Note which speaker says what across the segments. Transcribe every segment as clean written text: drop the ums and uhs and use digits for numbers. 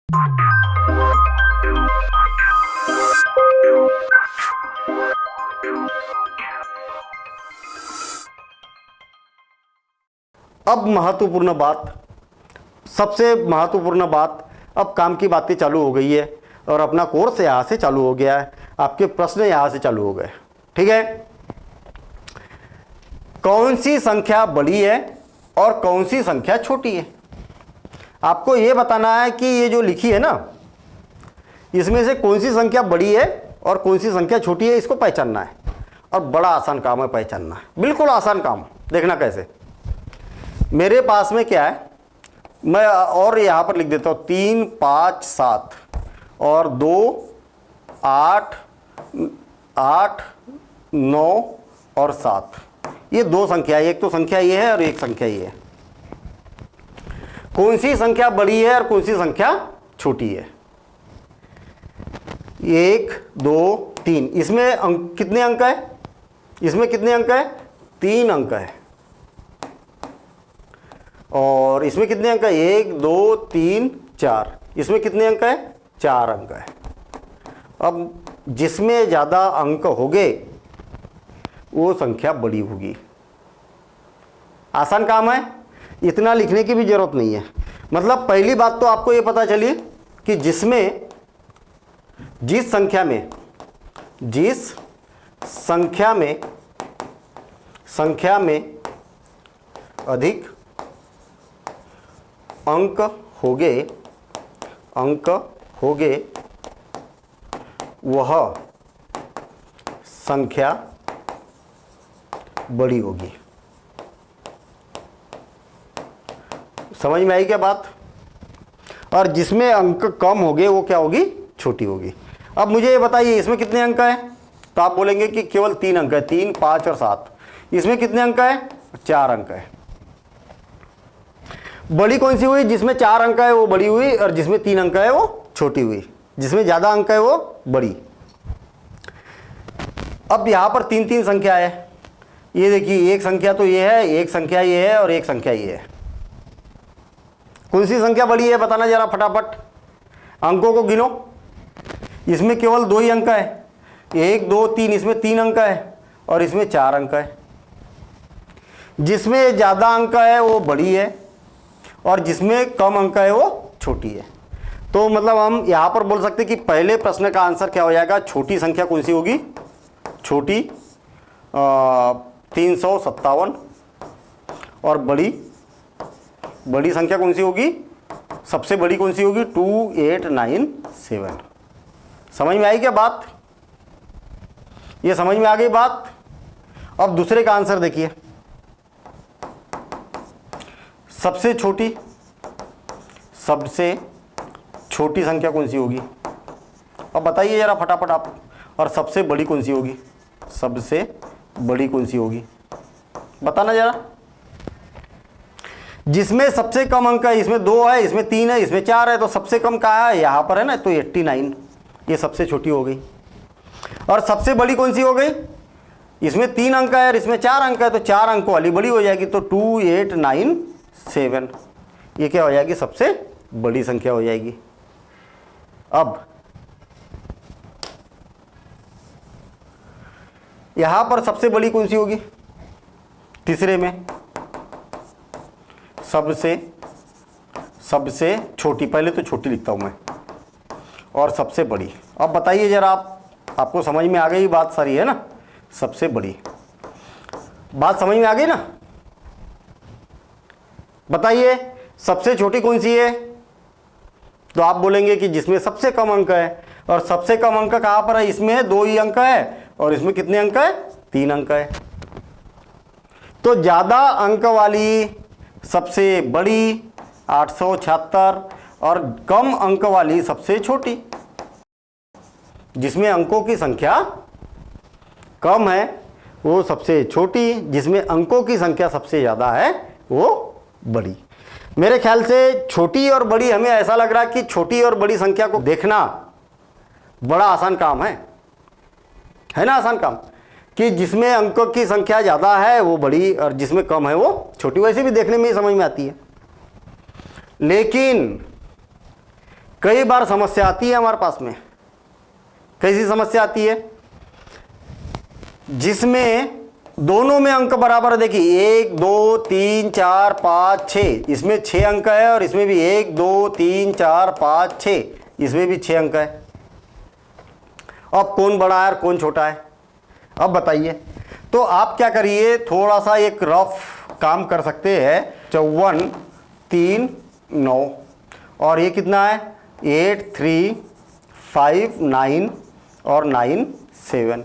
Speaker 1: अब महत्वपूर्ण बात, सबसे महत्वपूर्ण बात, अब काम की बातें चालू हो गई है और अपना कोर्स यहाँ से चालू हो गया है, आपके प्रश्न यहाँ से चालू हो गए। ठीक है, कौन सी संख्या बड़ी है और कौन सी संख्या छोटी है, आपको ये बताना है कि ये जो लिखी है ना, इसमें से कौन सी संख्या बड़ी है और कौन सी संख्या छोटी है, इसको पहचानना है। और बड़ा आसान काम है पहचानना, बिल्कुल आसान काम। देखना कैसे, मेरे पास में क्या है, मैं और यहाँ पर लिख देता हूँ 3 5 7 और 2 8 8 9 और 7, ये दो संख्या है, एक तो संख्या ये है और एक संख्या ये है। कौन सी संख्या बड़ी है और कौन सी संख्या छोटी है? 1 2 3, इसमें कितने अंक है? इसमें कितने अंक है? 3 अंक है। और इसमें कितने अंक है? 1 2 3 4, इसमें कितने अंक है? 4 अंक है। अब जिसमें ज़्यादा अंक होंगे वो संख्या बड़ी होगी। आसान काम है, इतना लिखने की भी जरूरत नहीं है। मतलब पहली बात तो आपको ये पता चली कि जिस संख्या में अधिक अंक होंगे वह संख्या बड़ी होगी। समझ में आई क्या बात? और जिसमें अंक कम होंगे वो क्या होगी? छोटी होगी। अब मुझे ये बताइए इसमें कितने अंक है? तो आप बोलेंगे कि केवल 3 अंक है, 3 5 और 7। इसमें कितने अंक है? 4 अंक है। बड़ी कौन सी हुई? जिसमें 4 अंक है वो बड़ी हुई और जिसमें 3 अंक है वो छोटी हुई। जिसमें ज़्यादा अंक है वो बड़ी। अब यहाँ पर 3 संख्या है, ये देखिए, एक संख्या तो ये है, एक संख्या ये है और एक संख्या ये है। कौन सी संख्या बड़ी है बताना जरा फटाफट, अंकों को गिनो। इसमें केवल 2 ही अंक है, 1 2 3, इसमें 3 अंक है और इसमें 4 अंक है। जिसमें ज़्यादा अंक है वो बड़ी है और जिसमें कम अंक है वो छोटी है। तो मतलब हम यहाँ पर बोल सकते हैं कि पहले प्रश्न का आंसर क्या हो जाएगा? छोटी संख्या कौन सी होगी? छोटी 357। और बड़ी संख्या कौन सी होगी? सबसे बड़ी कौन सी होगी? 2897। समझ में आई क्या बात? ये समझ में आ गई बात? अब दूसरे का आंसर देखिए, सबसे छोटी संख्या कौन सी होगी? अब बताइए जरा फटाफट आप। और सबसे बड़ी कौन सी होगी? सबसे बड़ी कौन सी होगी बताना जरा। जिसमें सबसे कम अंक है, इसमें 2 है, इसमें 3 है, इसमें 4 है, तो सबसे कम कहाँ है? यहाँ पर है ना, तो 89, ये सबसे छोटी हो गई। और सबसे बड़ी कौन सी हो गई? इसमें 3 अंक है और इसमें 4 अंक है, तो 4 अंकों वाली बड़ी हो जाएगी, तो 2897, ये क्या हो जाएगी? सबसे बड़ी संख्या हो जाएगी। अब यहां पर सबसे बड़ी कौन सी होगी? तीसरे में सबसे छोटी, पहले तो छोटी लिखता हूं मैं, और सबसे बड़ी। अब बताइए जरा आपको समझ में आ गई बात सारी है ना? सबसे बड़ी बात समझ में आ गई ना? बताइए सबसे छोटी कौन सी है? तो आप बोलेंगे कि जिसमें सबसे कम अंक है। और सबसे कम अंक कहां पर है? इसमें 2 ही अंक है और इसमें कितने अंक है? 3 अंक है। तो ज्यादा अंक वाली सबसे बड़ी 876 और कम अंक वाली सबसे छोटी। जिसमें अंकों की संख्या कम है वो सबसे छोटी, जिसमें अंकों की संख्या सबसे ज़्यादा है वो बड़ी। मेरे ख्याल से छोटी और बड़ी, हमें ऐसा लग रहा है कि छोटी और बड़ी संख्या को देखना बड़ा आसान काम है ना? आसान काम कि जिसमें अंकों की संख्या ज़्यादा है वो बड़ी और जिसमें कम है वो छोटी। वैसे भी देखने में ही समझ में आती है। लेकिन कई बार समस्या आती है हमारे पास में। कैसी समस्या आती है? जिसमें दोनों में अंक बराबर है। देखिए 1 2 3 4 5 6, इसमें 6 अंक है और इसमें भी 1 2 3 4 5 6, इसमें भी 6 अंक है। अब कौन बड़ा है और कौन छोटा है, अब बताइए। तो आप क्या करिए, थोड़ा सा एक रफ काम कर सकते हैं। 54 3 9 और ये कितना है 8 3 5 9 और 9 7।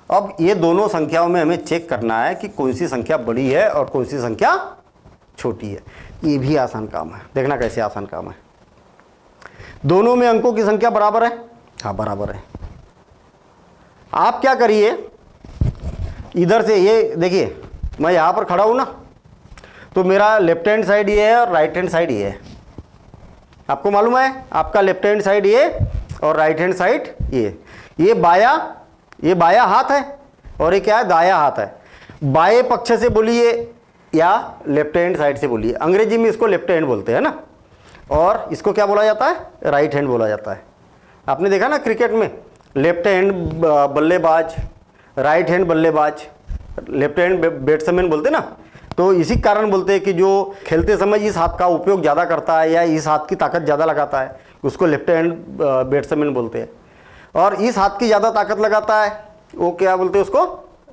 Speaker 1: अब ये दोनों संख्याओं में हमें चेक करना है कि कौन सी संख्या बड़ी है और कौन सी संख्या छोटी है। ये भी आसान काम है, देखना कैसे आसान काम है। दोनों में अंकों की संख्या बराबर है, हाँ बराबर है। आप क्या करिए, इधर से ये देखिए मैं यहाँ पर खड़ा हूँ ना, तो मेरा लेफ्ट हैंड साइड ये है और राइट हैंड साइड ये है। आपको मालूम है आपका लेफ्ट हैंड साइड ये और राइट हैंड साइड ये बाया हाथ है और ये क्या है, दाया हाथ है। बाएं पक्ष से बोलिए या लेफ्ट हैंड साइड से बोलिए। अंग्रेजी में इसको लेफ्ट हैंड बोलते हैं ना, और इसको क्या बोला जाता है, राइट हैंड बोला जाता है। आपने देखा ना क्रिकेट में लेफ्ट हैंड बल्लेबाज, राइट हैंड बल्लेबाज, लेफ्ट हैंड बैट्समैन बोलते ना। तो इसी कारण बोलते हैं कि जो खेलते समय इस हाथ का उपयोग ज़्यादा करता है या इस हाथ की ताकत ज़्यादा लगाता है उसको लेफ्ट हैंड बैट्समैन बोलते हैं, और इस हाथ की ज़्यादा ताकत लगाता है वो क्या बोलते हैं, उसको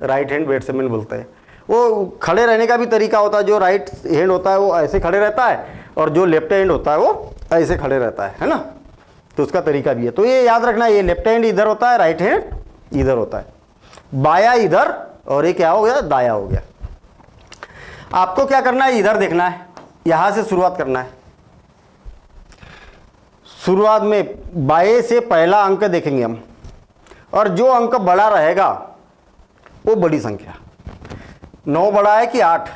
Speaker 1: राइट हैंड बैट्समैन बोलते हैं। वो खड़े रहने का भी तरीका होता है, जो राइट हैंड होता है वो ऐसे खड़े रहता है और जो लेफ्ट हैंड होता है वो ऐसे खड़े रहता है ना, तो उसका तरीका भी है। तो ये याद रखना, ये लेफ्ट हैंड इधर होता है, राइट हैंड इधर होता है, बाया इधर और ये क्या हो गया, दाया हो गया। आपको क्या करना है, इधर देखना है, यहां से शुरुआत करना है। शुरुआत में बाएं से पहला अंक देखेंगे हम, और जो अंक बड़ा रहेगा वो बड़ी संख्या। 9 बड़ा है कि 8,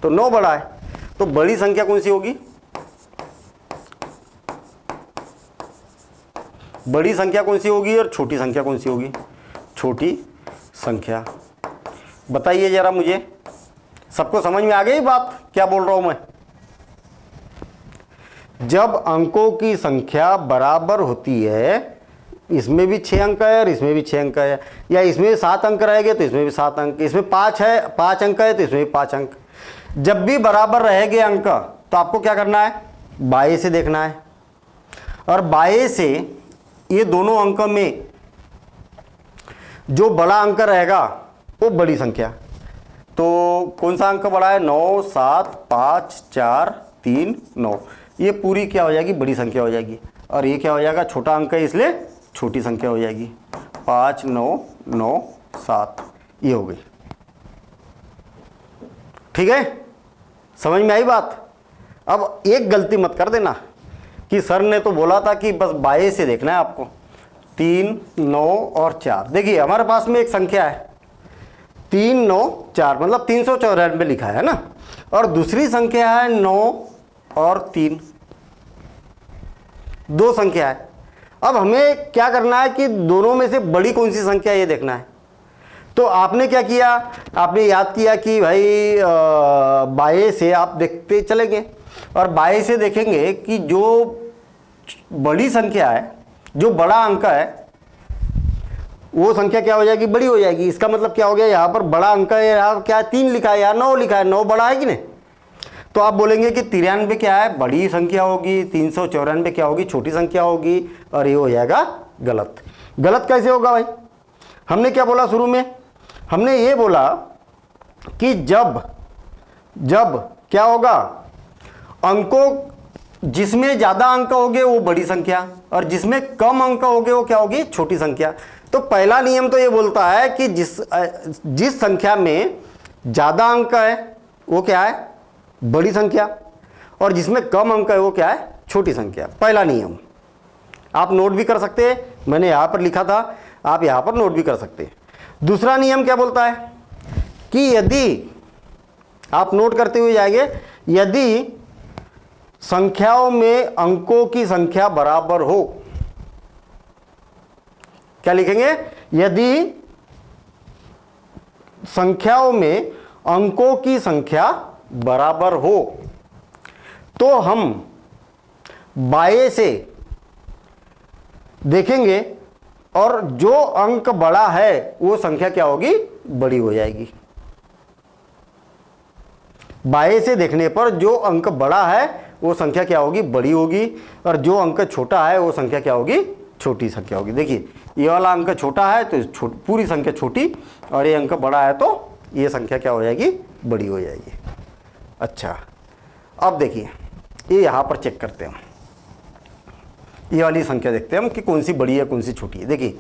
Speaker 1: तो 9 बड़ा है, तो बड़ी संख्या कौन सी होगी, बड़ी संख्या कौन सी होगी और छोटी संख्या कौन सी होगी, छोटी संख्या। बताइए जरा मुझे, सबको समझ में आ गई बात क्या बोल रहा हूं मैं? जब अंकों की संख्या बराबर होती है, इसमें भी 6 अंक है और इसमें भी 6 अंक है, या इसमें 7 अंक रहेंगे तो इसमें भी 7 अंक, इसमें 5 अंक है तो इसमें भी 5 अंक। जब भी बराबर रहेंगे अंक तो आपको क्या करना है, बाएं से देखना है, और बाएं से ये दोनों अंक में जो बड़ा अंक रहेगा वो बड़ी संख्या। तो कौन सा अंक बड़ा है, 9 7 5 4 3 9, ये पूरी क्या हो जाएगी, बड़ी संख्या हो जाएगी। और ये क्या हो जाएगा, छोटा अंक है इसलिए छोटी संख्या हो जाएगी। 5 9 9 7, ये हो गई। ठीक है, समझ में आई बात? अब एक गलती मत कर देना कि सर ने तो बोला था कि बस बाएं से देखना है आपको। 3 9 और 4, देखिए हमारे पास में एक संख्या है 3 9 4, मतलब 394 लिखा है ना, और दूसरी संख्या है 9 और 3, दो संख्या है। अब हमें क्या करना है कि दोनों में से बड़ी कौन सी संख्या ये देखना है। तो आपने क्या किया, आपने याद किया कि भाई बाएं से आप देखते चलेंगे, और बाएं से देखेंगे कि जो बड़ी संख्या है, जो बड़ा अंक है, वो संख्या क्या हो जाएगी, बड़ी हो जाएगी। इसका मतलब क्या हो गया, यहाँ पर बड़ा अंक है, यहाँ क्या 3 लिखा है, यहाँ 9 लिखा है, 9 बड़ा है कि नहीं। तो आप बोलेंगे कि 93 क्या है, बड़ी संख्या होगी, 394 क्या होगी, छोटी संख्या होगी, और ये हो जाएगा गलत। गलत कैसे होगा भाई, हमने क्या बोला शुरू में, हमने ये बोला कि जब क्या होगा, अंकों जिसमें ज़्यादा अंक होंगे वो बड़ी संख्या, और जिसमें कम अंक होंगे वो क्या होगी, छोटी संख्या। तो पहला नियम तो ये बोलता है कि जिस संख्या में ज़्यादा अंक है वो क्या है, बड़ी संख्या, और जिसमें कम अंक है वो क्या है, छोटी संख्या। पहला नियम आप नोट भी कर सकते हैं, मैंने यहाँ पर लिखा था, आप यहाँ पर नोट भी कर सकते हैं। दूसरा नियम क्या बोलता है कि यदि आप नोट करते हुए जाएंगे, यदि संख्याओं में अंकों की संख्या बराबर हो, क्या लिखेंगे, यदि संख्याओं में अंकों की संख्या बराबर हो तो हम बाएं से देखेंगे और जो अंक बड़ा है वो संख्या क्या होगी, बड़ी हो जाएगी। बाएं से देखने पर जो अंक बड़ा है वो संख्या क्या होगी, बड़ी होगी, और जो अंक छोटा है वो संख्या क्या होगी, छोटी संख्या होगी। देखिए ये वाला अंक छोटा है तो पूरी संख्या छोटी, और ये अंक बड़ा है तो ये संख्या क्या हो जाएगी, बड़ी हो जाएगी। अच्छा, अब देखिए ये यहाँ पर चेक करते हैं, ये वाली संख्या देखते हैं हम कि कौन सी बड़ी है कौन सी छोटी है। देखिए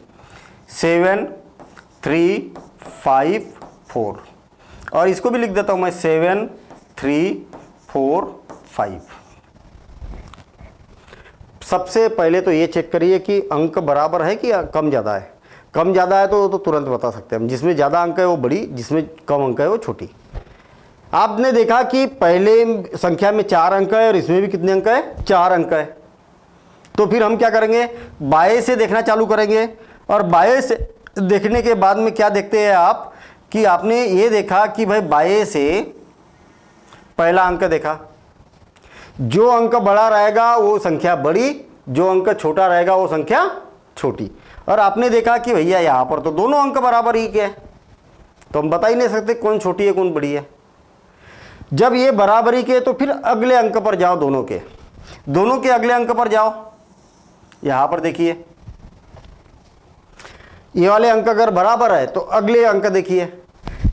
Speaker 1: 7 3 5 4, और इसको भी लिख देता हूँ मैं 7 3 4 5। सबसे पहले तो ये चेक करिए कि अंक बराबर है कि कम ज़्यादा है। कम ज़्यादा है तो तुरंत बता सकते हैं हम, जिसमें ज़्यादा अंक है वो बड़ी, जिसमें कम अंक है वो छोटी। आपने देखा कि पहले संख्या में 4 अंक है और इसमें भी कितने अंक है, 4 अंक है। तो फिर हम क्या करेंगे, बाएं से देखना चालू करेंगे, और बाएं से देखने के बाद में क्या देखते हैं आप कि आपने ये देखा कि भाई बाएं से पहला अंक देखा, जो अंक बड़ा रहेगा वो संख्या बड़ी, जो अंक छोटा रहेगा वो संख्या छोटी। और आपने देखा कि भैया यहाँ पर तो दोनों अंक बराबर ही के हैं, तो हम बता ही नहीं सकते कौन छोटी है कौन बड़ी है। जब ये बराबरी के तो फिर अगले अंक पर जाओ, दोनों के अगले अंक पर जाओ। यहां पर देखिए ये वाले अंक अगर बराबर है तो अगले अंक देखिए,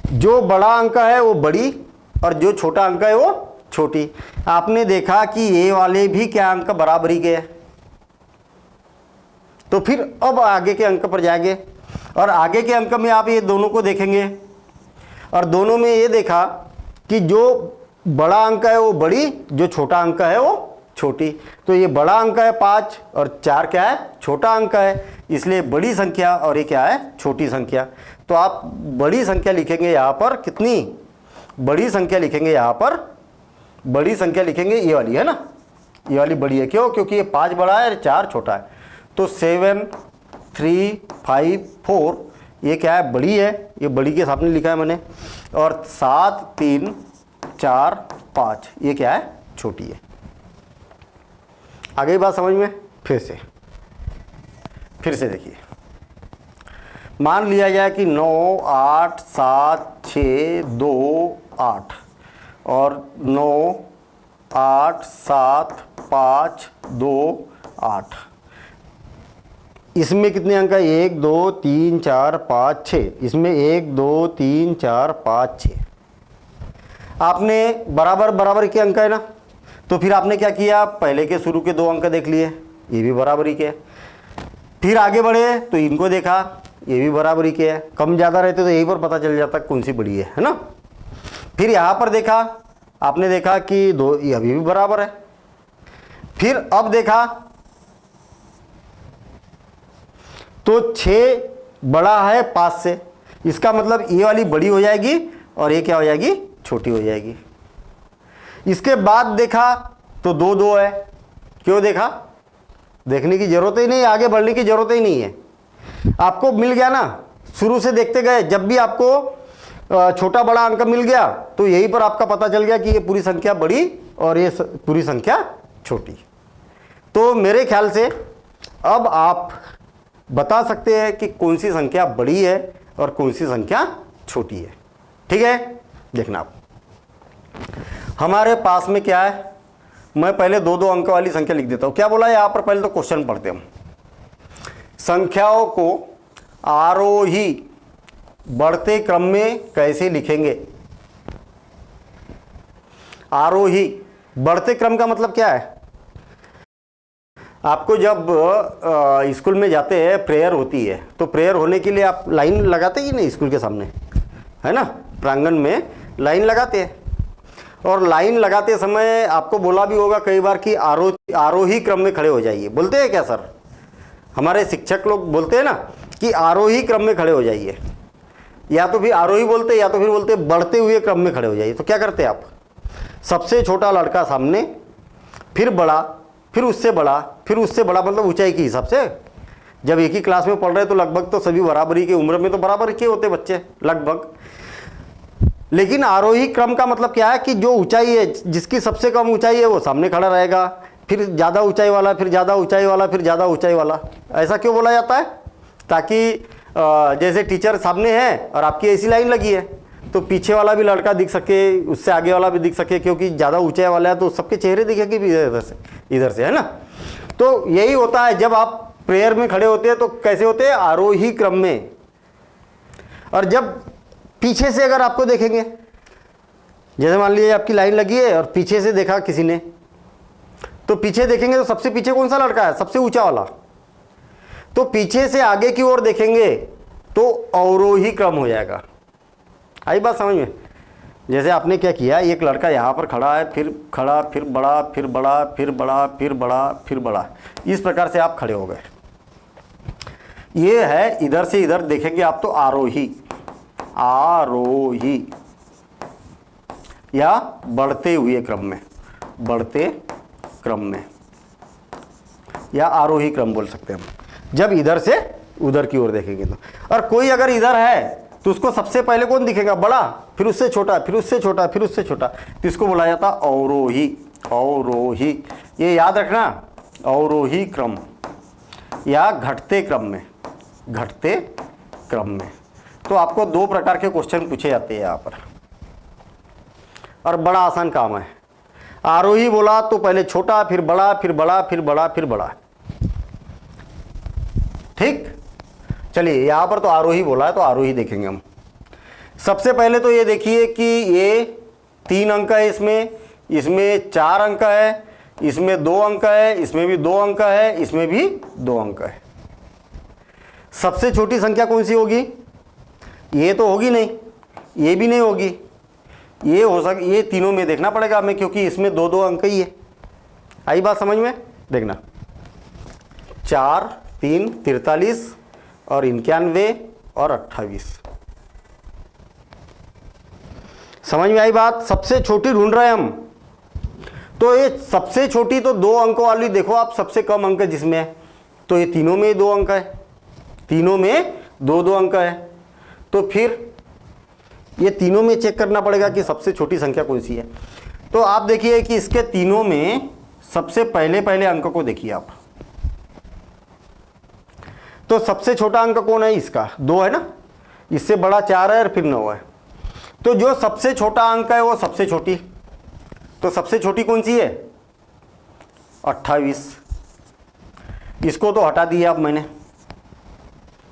Speaker 1: जो बड़ा अंक है वो बड़ी और जो छोटा अंक है वो छोटी। आपने देखा कि ये वाले भी क्या अंक बराबरी के हैं, तो फिर अब आगे के अंक पर जाएंगे और आगे के अंक में आप ये दोनों को देखेंगे, और दोनों में ये देखा कि जो बड़ा अंक है वो बड़ी, जो छोटा अंक है वो छोटी। तो ये बड़ा अंक है 5 और 4 क्या है, छोटा अंक है, इसलिए बड़ी संख्या, और ये क्या है, छोटी संख्या। तो आप बड़ी संख्या लिखेंगे यहाँ पर, कितनी बड़ी संख्या लिखेंगे यहाँ पर, बड़ी संख्या लिखेंगे ये वाली है ना, ये वाली बड़ी है। क्यों, क्योंकि ये 5 बड़ा है और 4 छोटा है। तो 7 3 5 4 ये क्या है, बड़ी है, ये बड़ी के सामने लिखा है मैंने, और 7 3 4 5 ये क्या है, छोटी है। आगे बात समझ में, फिर से देखिए, मान लिया जाए कि 9 8 7 6 2 8 और 9 8 7 5 2 8, इसमें कितने अंक है, 1 2 3 4 5 6, इसमें 1 2 3 4 5 6। आपने बराबर के अंक है ना, तो फिर आपने क्या किया, पहले के शुरू के 2 अंक देख लिए, ये भी बराबरी के। फिर आगे बढ़े तो इनको देखा, ये भी बराबरी के है। कम ज़्यादा रहते तो यहीं पर पता चल जाता कौन सी बड़ी है ना। फिर यहाँ पर देखा, आपने देखा कि 2 ये अभी भी बराबर है। फिर अब देखा तो 6 बड़ा है 5 से, इसका मतलब ये वाली बड़ी हो जाएगी और ये क्या हो जाएगी, छोटी हो जाएगी। इसके बाद देखा तो 2 2 है। क्यों देखा, देखने की जरूरत ही नहीं, आगे बढ़ने की जरूरत ही नहीं है, आपको मिल गया ना। शुरू से देखते गए, जब भी आपको छोटा बड़ा अंक मिल गया तो यहीं पर आपका पता चल गया कि ये पूरी संख्या बड़ी और ये पूरी संख्या छोटी। तो मेरे ख्याल से अब आप बता सकते हैं कि कौन सी संख्या बड़ी है और कौन सी संख्या छोटी है। ठीक है, देखना आप, हमारे पास में क्या है, मैं पहले 2 2 अंक वाली संख्या लिख देता हूं। क्या बोला है यहां पर, पहले तो क्वेश्चन पढ़ते हम। संख्याओं को आरोही बढ़ते क्रम में कैसे लिखेंगे। आरोही बढ़ते क्रम का मतलब क्या है, आपको जब स्कूल में जाते हैं प्रेयर होती है, तो प्रेयर होने के लिए आप लाइन लगाते ही नहीं, स्कूल के सामने है ना, प्रांगण में लाइन लगाते हैं। और लाइन लगाते समय आपको बोला भी होगा कई बार कि आरोही क्रम में खड़े हो जाइए। बोलते हैं क्या सर, हमारे शिक्षक लोग बोलते हैं ना कि आरोही क्रम में खड़े हो जाइए, या तो फिर आरोही बोलते या तो फिर बोलते बढ़ते हुए क्रम में खड़े हो जाइए। तो क्या करते हैं आप, सबसे छोटा लड़का सामने, फिर बड़ा, फिर उससे बड़ा, फिर उससे बड़ा, मतलब ऊंचाई के हिसाब से। जब एक ही क्लास में पढ़ रहे तो लगभग तो सभी बराबरी की उम्र में तो बराबर के होते बच्चे लगभग। लेकिन आरोही क्रम का मतलब क्या है कि जो ऊंचाई है, जिसकी सबसे कम ऊंचाई है वो सामने खड़ा रहेगा, फिर ज़्यादा ऊंचाई वाला, फिर ज़्यादा ऊंचाई वाला, फिर ज़्यादा ऊंचाई वाला। ऐसा क्यों बोला जाता है? ताकि जैसे टीचर सामने है और आपकी ऐसी लाइन लगी है तो पीछे वाला भी लड़का दिख सके, उससे आगे वाला भी दिख सके, क्योंकि ज़्यादा ऊंचाई वाला है तो सबके चेहरे दिखेंगे भी इधर से, है ना। तो यही होता है जब आप प्रेयर में खड़े होते हैं तो कैसे होते हैं? आरोही क्रम में। और जब पीछे से अगर आपको देखेंगे, जैसे मान लीजिए आपकी लाइन लगी है और पीछे से देखा किसी ने, तो पीछे देखेंगे तो सबसे पीछे कौन सा लड़का है? सबसे ऊंचा वाला। तो पीछे से आगे की ओर देखेंगे तो अवरोही क्रम हो जाएगा। आई बात समझ में? जैसे आपने क्या किया, एक लड़का यहाँ पर खड़ा है, फिर खड़ा, फिर बड़ा, फिर बड़ा, फिर बड़ा, फिर बड़ा, फिर बड़ा, इस प्रकार से आप खड़े हो गए। ये है इधर से इधर देखेंगे आप तो आरोही, आरोही या बढ़ते हुए क्रम में, बढ़ते क्रम में या आरोही क्रम बोल सकते हैं हम, जब इधर से उधर की ओर देखेंगे तो। और कोई अगर इधर है तो उसको सबसे पहले कौन दिखेगा? बड़ा, फिर उससे छोटा, फिर उससे छोटा, फिर उससे छोटा, तो इसको बोला जाता है अवरोही। अवरोही, ये याद रखना, अवरोही क्रम या घटते क्रम में, घटते क्रम में। तो आपको दो प्रकार के क्वेश्चन पूछे जाते हैं यहाँ पर, और बड़ा आसान काम है। आरोही बोला तो पहले छोटा, फिर बड़ा, फिर बड़ा, फिर बड़ा, फिर बड़ा। ठीक, चलिए यहाँ पर तो आरोही बोला है तो आरोही देखेंगे हम। सबसे पहले तो ये देखिए कि ये 3 अंक है, इसमें 4 अंक है, इसमें 2 अंक है, इसमें भी 2 अंक है, इसमें भी 2 अंक है। सबसे छोटी संख्या कौन सी होगी? ये तो होगी नहीं, ये भी नहीं होगी, ये हो सक, ये तीनों में देखना पड़ेगा हमें, क्योंकि इसमें 2-2 अंक ही है। आई बात समझ में? देखना, 4, 3, 43 और 91 और 28। समझ में आई बात? सबसे छोटी ढूंढ रहे हैं हम, तो ये सबसे छोटी तो 2 अंकों वाली देखो आप, सबसे कम अंक जिसमें है, तो ये तीनों में 2 अंक है, तीनों में 2-2 अंक है। तो फिर ये तीनों में चेक करना पड़ेगा कि सबसे छोटी संख्या कौन सी है। तो आप देखिए कि इसके तीनों में सबसे पहले अंक को देखिए आप, तो सबसे छोटा अंक कौन है? इसका 2 है ना, इससे बड़ा 4 है और फिर 9 है। तो जो सबसे छोटा अंक है वो सबसे छोटी, तो सबसे छोटी कौन सी है? 28। इसको तो हटा दिया अब मैंने,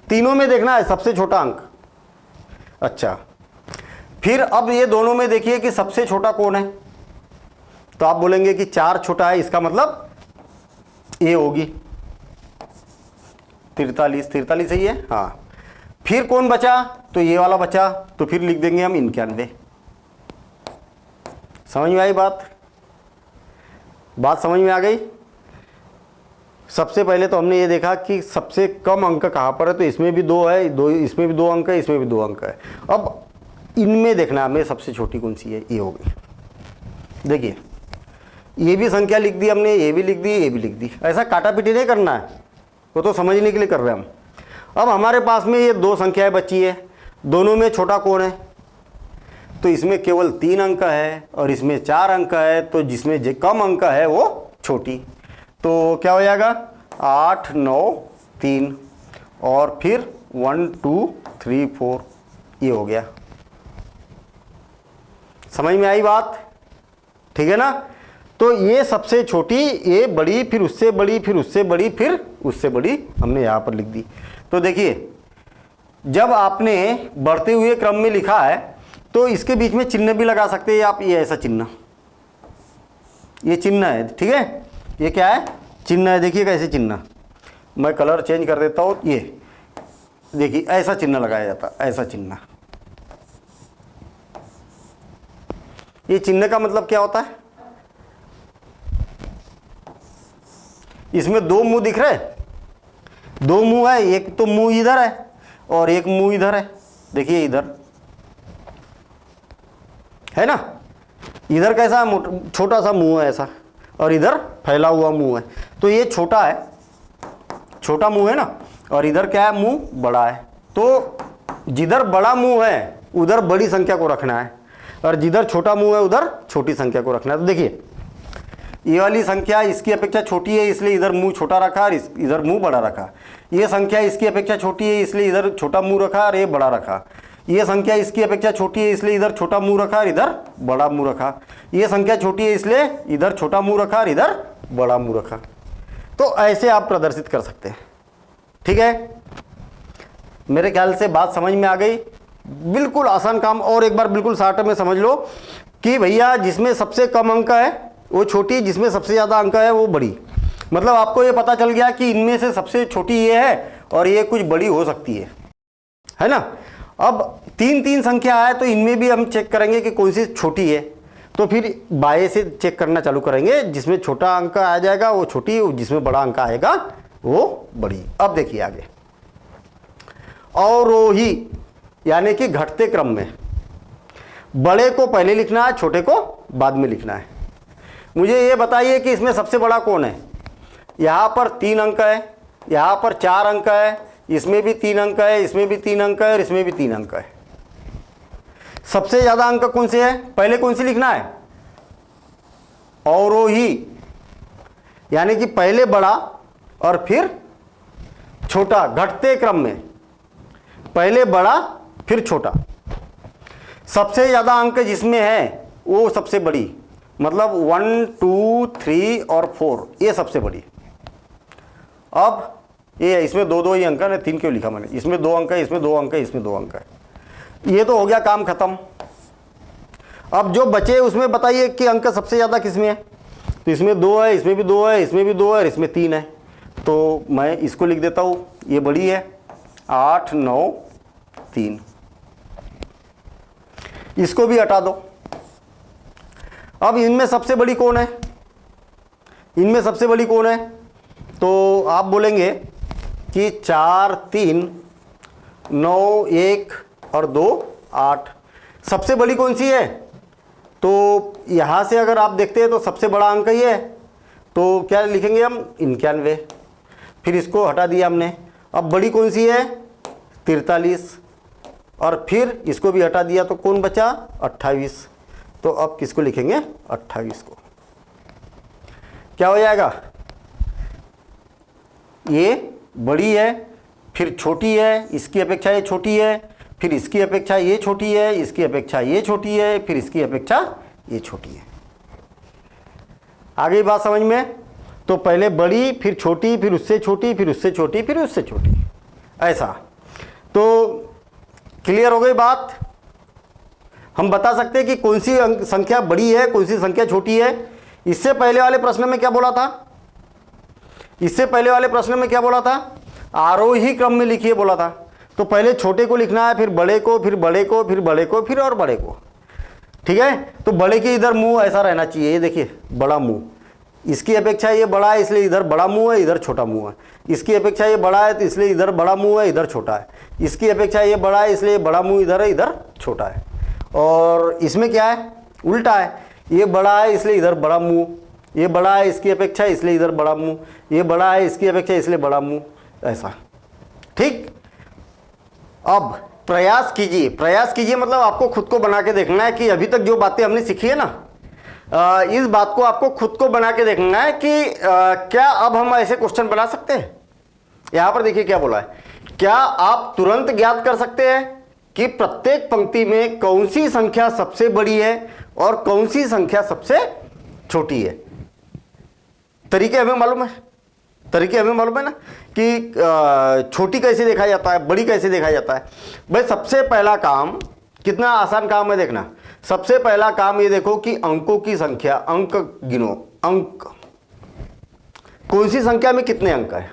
Speaker 1: तीनों में देखना है सबसे छोटा अंक। अच्छा, फिर अब ये दोनों में देखिए कि सबसे छोटा कौन है, तो आप बोलेंगे कि 4 छोटा है, इसका मतलब ये होगी 43 सही है। हाँ, फिर कौन बचा? तो ये वाला बचा, तो फिर लिख देंगे हम 91। समझ में आई बात? बात समझ में आ गई? सबसे पहले तो हमने ये देखा कि सबसे कम अंक कहाँ पर है, तो इसमें भी 2 है, इसमें भी 2 अंक है, इसमें भी 2 अंक है। अब इनमें देखना हमें सबसे छोटी कौन सी है, ये हो गई। देखिए, ये भी संख्या लिख दी हमने, ये भी लिख दी, ये भी लिख दी। ऐसा काटा पीटी नहीं करना है, वो तो समझने के लिए कर रहे हैं हम। अब हमारे पास में ये 2 संख्याएं बची है, दोनों में छोटा कौन है? तो इसमें केवल 3 अंक है और इसमें 4 अंक है, तो जिसमें जो कम अंक है वो छोटी। तो क्या हो जाएगा? 8, 9, 3 और फिर 1, 2, 3, 4, ये हो गया। समझ में आई बात? ठीक है ना। तो ये सबसे छोटी, ये बड़ी, फिर उससे बड़ी, फिर उससे बड़ी, फिर उससे बड़ी हमने यहाँ पर लिख दी। तो देखिए, जब आपने बढ़ते हुए क्रम में लिखा है तो इसके बीच में चिन्ह भी लगा सकते हैं आप। ये ऐसा चिन्ह, ये चिन्ह है, ठीक है। ये क्या है? चिन्ह है। देखिए कैसे चिन्ह, मैं कलर चेंज कर देता हूँ। ये देखिए ऐसा चिन्ह लगाया जाता, ऐसा चिन्ह। ये चिन्ह का मतलब क्या होता है? इसमें 2 मुंह दिख रहे हैं, 2 मुंह है, एक तो मुंह इधर है और एक मुंह इधर है। देखिए इधर है ना, इधर कैसा छोटा सा मुंह है ऐसा, और इधर फैला हुआ मुंह है। तो ये छोटा है, छोटा मुंह है ना, और इधर क्या है? मुंह बड़ा है। तो जिधर बड़ा मुंह है उधर बड़ी संख्या को रखना है, और जिधर छोटा मुंह है उधर छोटी संख्या को रखना है। तो देखिए ये वाली संख्या इसकी अपेक्षा छोटी है इसलिए इधर मुंह छोटा रखा और इधर मुंह बड़ा रखा। ये संख्या इसकी अपेक्षा छोटी है इसलिए इधर छोटा मुंह रखा और ये बड़ा रखा। ये संख्या इसकी अपेक्षा छोटी है इसलिए इधर छोटा मुंह रखा और इधर बड़ा मुंह रखा। ये संख्या छोटी है इसलिए इधर छोटा मुंह रखा और इधर बड़ा मुंह रखा। तो ऐसे आप प्रदर्शित कर सकते हैं। ठीक है, मेरे ख्याल से बात समझ में आ गई। बिल्कुल आसान काम। और एक बार बिल्कुल शॉर्ट में समझ लो कि भैया जिसमें सबसे कम अंक है वो छोटी, जिसमें सबसे ज़्यादा अंक है वो बड़ी। मतलब आपको ये पता चल गया कि इनमें से सबसे छोटी ये है और ये कुछ बड़ी हो सकती है ना। अब 3 संख्या है तो इनमें भी हम चेक करेंगे कि कौन सी छोटी है। तो फिर बाएं से चेक करना चालू करेंगे। जिसमें छोटा अंक आ जाएगा वो छोटी, जिसमें बड़ा अंक आएगा वो बड़ी। अब देखिए आगे, अवरोही यानी कि घटते क्रम में बड़े को पहले लिखना है, छोटे को बाद में लिखना है। मुझे ये बताइए कि इसमें सबसे बड़ा कौन है। यहाँ पर 3 अंक है, यहाँ पर 4 अंक है, इसमें भी 3 अंक है, इसमें भी 3 अंक है और इसमें भी 3 अंक है। सबसे ज़्यादा अंक कौन से है, पहले कौन सी लिखना है, अवरोही यानी कि पहले बड़ा और फिर छोटा, घटते क्रम में पहले बड़ा फिर छोटा। सबसे ज़्यादा अंक जिसमें है वो सबसे बड़ी, मतलब 1 2 3 और 4 ये सबसे बड़ी। अब ये इसमें 2 ही अंक है ना, 3 क्यों लिखा मैंने, इसमें 2 अंक है, इसमें 2 अंक है, इसमें 2 अंक है। ये तो हो गया काम खत्म। अब जो बचे उसमें बताइए कि अंक सबसे ज़्यादा किसमें है। तो इसमें 2 है, इसमें भी 2 है, इसमें भी 2 है और इसमें 3 है। तो मैं इसको लिख देता हूँ, ये बड़ी है 8 9 3। इसको भी हटा दो। अब इनमें सबसे बड़ी कौन है, इनमें सबसे बड़ी कौन है, तो आप बोलेंगे कि 4 3 9 1 और 2 8। सबसे बड़ी कौन सी है, तो यहाँ से अगर आप देखते हैं तो सबसे बड़ा अंक ही है। तो क्या लिखेंगे हम, 91। फिर इसको हटा दिया हमने। अब बड़ी कौन सी है, 43 और फिर इसको भी हटा दिया तो कौन बचा, 28। तो अब किसको लिखेंगे, 28 को। क्या हो जाएगा, ये बड़ी है फिर छोटी है, इसकी अपेक्षा ये छोटी है, फिर इसकी अपेक्षा ये छोटी है, इसकी अपेक्षा ये छोटी है, फिर इसकी अपेक्षा ये छोटी है। आ गई बात समझ में। तो पहले बड़ी फिर छोटी फिर उससे छोटी फिर उससे छोटी फिर उससे छोटी, ऐसा। तो क्लियर हो गई बात। हम बता सकते हैं कि कौन सी संख्या बड़ी है कौन सी संख्या छोटी है। इससे पहले वाले प्रश्न में क्या बोला था, इससे पहले वाले प्रश्न में क्या बोला था, आरोही क्रम में लिखिए बोला था। तो पहले छोटे को लिखना है, फिर बड़े को, फिर बड़े को, फिर बड़े को, फिर और बड़े को। ठीक है, तो बड़े के इधर मुंह ऐसा रहना चाहिए, ये देखिए बड़ा मुंह, इसकी अपेक्षा ये बड़ा है इसलिए इधर बड़ा मुंह है, इधर छोटा मुंह है। इसकी अपेक्षा ये बड़ा है तो इसलिए इधर बड़ा मुंह है, इधर छोटा है। इसकी अपेक्षा ये बड़ा है इसलिए बड़ा मुंह इधर है, इधर छोटा है। और इसमें क्या है, उल्टा है, ये बड़ा है इसलिए इधर बड़ा मुंह, ये बड़ा है इसकी अपेक्षा इसलिए इधर बड़ा मुंह, ये बड़ा है इसकी अपेक्षा इसलिए बड़ा मुंह, ऐसा। ठीक, अब प्रयास कीजिए, प्रयास कीजिए मतलब आपको खुद को बना के देखना है कि अभी तक जो बातें हमने सीखी है ना, इस बात को आपको खुद को बना के देखना है कि क्या अब हम ऐसे क्वेश्चन बना सकते हैं। यहां पर देखिए क्या बोला है, क्या आप तुरंत ज्ञात कर सकते हैं कि प्रत्येक पंक्ति में कौन सी संख्या सबसे बड़ी है और कौन सी संख्या सबसे छोटी है। तरीके हमें मालूम है, तरीके हमें मालूम है ना कि छोटी कैसे देखा जाता है, बड़ी कैसे देखा जाता है। भाई सबसे पहला काम, कितना आसान काम है देखना। सबसे पहला काम ये देखो कि अंकों की संख्या, अंक गिनो, अंक कौन सी संख्या में कितने अंक है।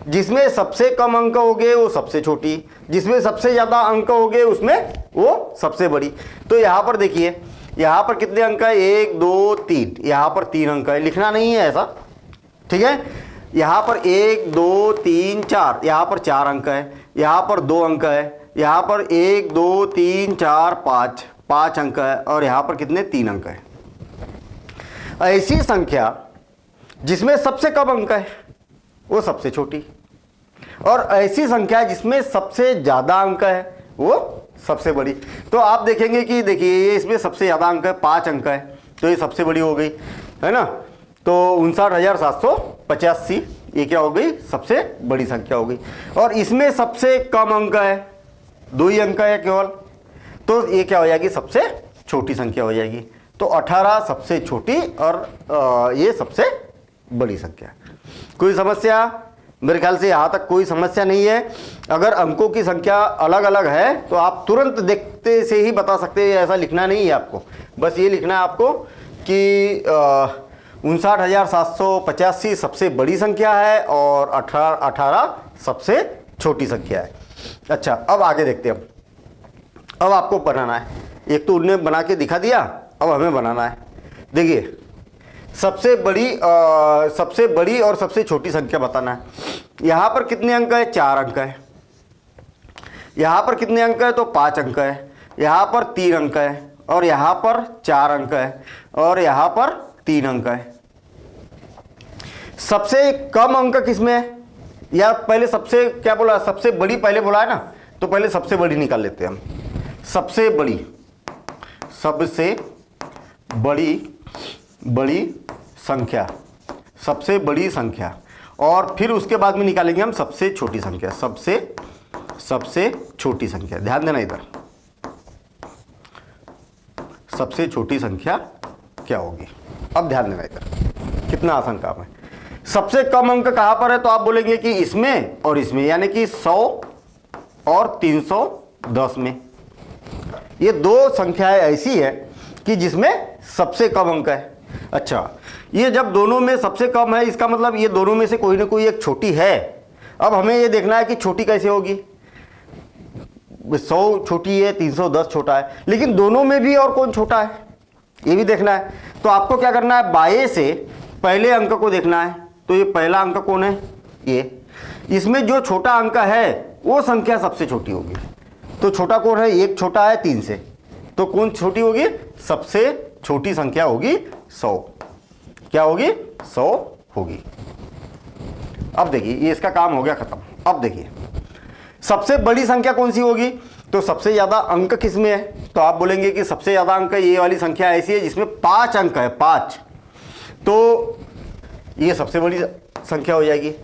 Speaker 1: जिसमें सबसे कम अंक होंगे वो सबसे छोटी, जिसमें सबसे ज्यादा अंक होंगे उसमें वो सबसे बड़ी। तो यहां पर देखिए, यहां पर कितने अंक है, 1 2 3, यहां पर 3 अंक है, लिखना नहीं है ऐसा, ठीक है। यहां पर 1 2 3 4, यहां पर 4 अंक है, यहां पर 2 अंक है, यहां पर 1 2 3 4 5 अंक है और यहां पर कितने, 3 अंक है। ऐसी संख्या जिसमें सबसे कम अंक है वो सबसे छोटी, और ऐसी संख्या जिसमें सबसे ज्यादा अंक है वो सबसे बड़ी। तो आप देखेंगे कि देखिए ये इसमें सबसे ज्यादा अंक है, 5 अंक है, तो ये सबसे बड़ी हो गई, है ना। तो 59,785 ये क्या हो गई, सबसे बड़ी संख्या हो गई। और इसमें सबसे कम अंक है, 2 ही अंक है केवल, तो ये क्या हो जाएगी, सबसे छोटी संख्या हो जाएगी। तो 18 सबसे छोटी और ये सबसे बड़ी संख्या। कोई समस्या? मेरे ख्याल से यहाँ तक कोई समस्या नहीं है। अगर अंकों की संख्या अलग अलग है तो आप तुरंत देखते से ही बता सकते हैं, ऐसा लिखना नहीं है आपको, बस ये लिखना है आपको कि 59,785 सबसे बड़ी संख्या है और 18 सबसे छोटी संख्या है। अच्छा, अब आगे देखते हैं। अब आपको बनाना है, एक तो उन्होंने बना के दिखा दिया, अब हमें बनाना है। देखिए, सबसे बड़ी और सबसे छोटी संख्या बताना है। यहाँ पर कितने अंक है, 4 अंक है। यहाँ पर कितने अंक है, तो 5 अंक है। यहाँ पर 3 अंक है और यहाँ पर 4 अंक है और यहाँ पर 3 अंक है। सबसे कम अंक किसमें है, या पहले सबसे क्या बोला, सबसे बड़ी पहले बोला है ना, तो पहले सबसे बड़ी निकाल लेते हैं हम। सबसे बड़ी संख्या, सबसे बड़ी संख्या, और फिर उसके बाद में निकालेंगे हम सबसे छोटी संख्या, सबसे छोटी संख्या। ध्यान देना इधर, सबसे छोटी संख्या क्या होगी। अब ध्यान देना इधर, कितना आसान काम है। सबसे कम अंक कहां पर है, तो आप बोलेंगे कि इसमें और इसमें, यानी कि 100 और 310 में। ये 2 संख्याएं ऐसी है कि जिसमें सबसे कम अंक है। अच्छा, ये जब दोनों में सबसे कम है, इसका मतलब ये दोनों में से कोई ना कोई एक छोटी है। अब हमें ये देखना है कि छोटी कैसे होगी। 100 छोटी है, 310 छोटा है, लेकिन दोनों में भी और कौन छोटा है ये भी देखना है। तो आपको क्या करना है, बाएं से पहले अंक को देखना है। तो ये पहला अंक कौन है, ये, इसमें जो छोटा अंक है वो संख्या सबसे छोटी होगी। तो छोटा कौन है, एक छोटा है 3 से, तो कौन छोटी होगी, सबसे छोटी संख्या होगी 100। क्या होगी, 100 होगी। अब देखिए, ये इसका काम हो गया खत्म। अब देखिए, सबसे बड़ी संख्या कौन सी होगी, तो सबसे ज्यादा अंक किसमें है, तो आप बोलेंगे कि सबसे ज्यादा अंक ये वाली संख्या ऐसी है जिसमें 5 अंक है, 5। तो ये सबसे बड़ी संख्या हो जाएगी,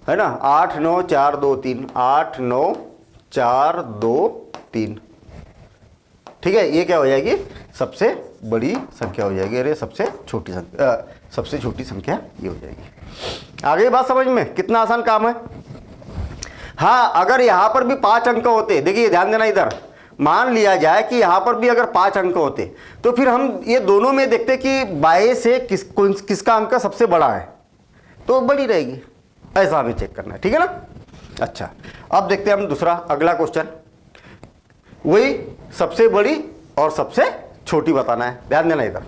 Speaker 1: है ना। 8 9 4 2 3, 8 9 4 2 3, ठीक है। ये क्या हो जाएगी, सबसे बड़ी संख्या हो जाएगी। अरे सबसे छोटी संख्या ये हो जाएगी। आगे बात समझ में, कितना आसान काम है। हाँ, अगर यहाँ पर भी 5 अंक होते, देखिए ध्यान देना इधर, मान लिया जाए कि यहाँ पर भी अगर 5 अंक होते, तो फिर हम ये दोनों में देखते कि बाएं से किसका अंक सबसे बड़ा है, तो बड़ी रहेगी। ऐसा हमें चेक करना है, ठीक है ना। अच्छा, अब देखते हैं हम दूसरा अगला क्वेश्चन। वही सबसे बड़ी और सबसे छोटी बताना है। ध्यान देना इधर,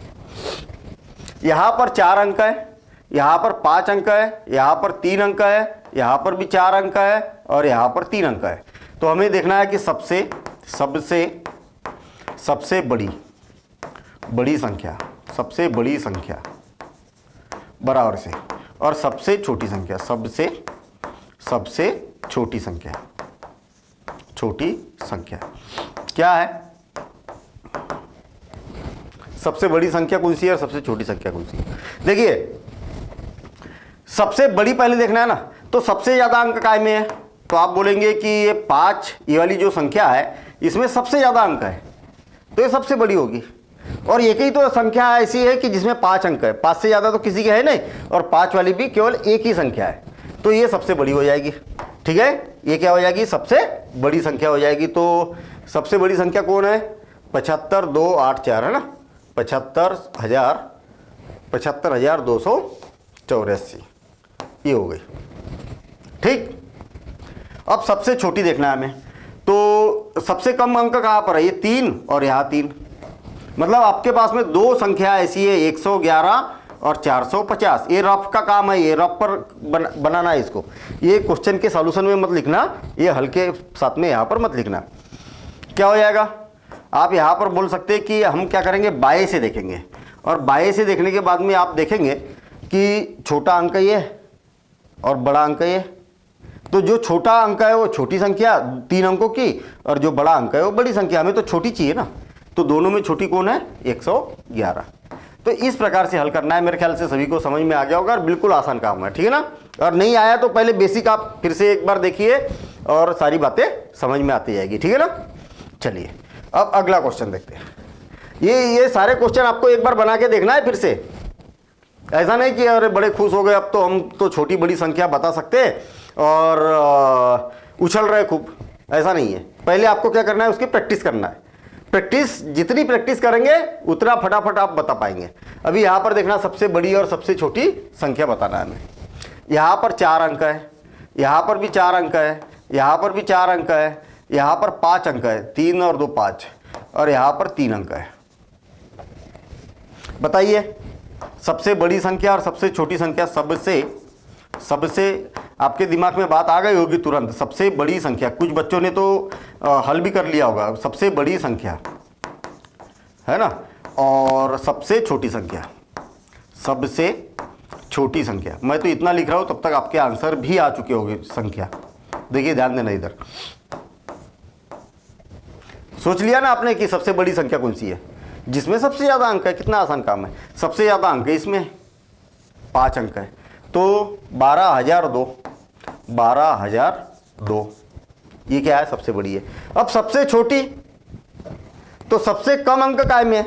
Speaker 1: यहां पर 4 अंक है, यहां पर 5 अंक है, यहां पर 3 अंक है, यहां पर भी 4 अंक है और यहां पर 3 अंक है। तो हमें देखना है कि सबसे बड़ी संख्या बराबर से, और सबसे छोटी संख्या, सबसे छोटी संख्या क्या है, सबसे बड़ी संख्या कौन सी है और सबसे छोटी संख्या कौन सी है। देखिए, सबसे बड़ी पहले देखना है ना, तो सबसे ज्यादा अंक काय में है, तो आप बोलेंगे कि ये 5, ये वाली जो संख्या है इसमें सबसे ज्यादा अंक है, तो ये सबसे बड़ी होगी। और एक ही तो संख्या ऐसी है कि जिसमें 5 अंक है, 5 से ज्यादा तो किसी के है नहीं, और 5 वाली भी केवल एक ही संख्या है, तो ये सबसे बड़ी हो जाएगी। ठीक है, ये क्या हो जाएगी, सबसे बड़ी संख्या हो जाएगी। तो सबसे बड़ी संख्या कौन है, 75,284 है ना, 75,284 ये हो गई। ठीक, अब सबसे छोटी देखना है हमें, तो सबसे कम अंक कहाँ पर है, ये 3 और यहाँ 3, मतलब आपके पास में 2 संख्या ऐसी है, 111 और 450। ये रफ का काम है, ये रफ पर बनाना है इसको। ये क्वेश्चन के सॉल्यूशन में मत लिखना, ये हल के साथ में यहाँ पर मत लिखना। क्या हो जाएगा, आप यहाँ पर बोल सकते हैं कि हम क्या करेंगे, बाएं से देखेंगे, और बाएं से देखने के बाद में आप देखेंगे कि छोटा अंक ये और बड़ा अंक ये। तो जो छोटा अंक है वो छोटी संख्या 3 अंकों की, और जो बड़ा अंक है वो बड़ी संख्या। हमें तो छोटी चाहिए ना, तो दोनों में छोटी कौन है, 111। तो इस प्रकार से हल करना है। मेरे ख्याल से सभी को समझ में आ गया होगा और बिल्कुल आसान काम है, ठीक है ना। और नहीं आया तो पहले बेसिक आप फिर से एक बार देखिए और सारी बातें समझ में आती जाएगी, ठीक है ना। चलिए अब अगला क्वेश्चन देखते हैं। ये सारे क्वेश्चन आपको एक बार बना के देखना है फिर से। ऐसा नहीं कि अरे बड़े खुश हो गए अब तो हम तो छोटी बड़ी संख्या बता सकते हैं और उछल रहे खूब, ऐसा नहीं है। पहले आपको क्या करना है, उसकी प्रैक्टिस करना है। प्रैक्टिस जितनी प्रैक्टिस करेंगे उतना फटाफट आप बता पाएंगे। अभी यहाँ पर देखना, सबसे बड़ी और सबसे छोटी संख्या बताना है हमें। यहाँ पर 4 अंक है, यहाँ पर भी 4 अंक है, यहाँ पर भी 4 अंक है, यहाँ पर 5 अंक है, 3 और 2 5, और यहाँ पर 3 अंक है। बताइए सबसे बड़ी संख्या और सबसे छोटी संख्या, सबसे आपके दिमाग में बात आ गई होगी तुरंत। सबसे बड़ी संख्या, कुछ बच्चों ने तो हल भी कर लिया होगा। सबसे बड़ी संख्या है ना, और सबसे छोटी संख्या, सबसे छोटी संख्या। मैं तो इतना लिख रहा हूं, तब तक आपके आंसर भी आ चुके होंगे संख्या। देखिए ध्यान देना, इधर सोच लिया ना आपने कि सबसे बड़ी संख्या कौन सी है, जिसमें सबसे ज़्यादा अंक है। कितना आसान काम है, सबसे ज़्यादा अंक है इसमें 5 अंक है, तो 12,002, 12,002 ये क्या है, सबसे बड़ी है। अब सबसे छोटी, तो सबसे कम अंक काय में है,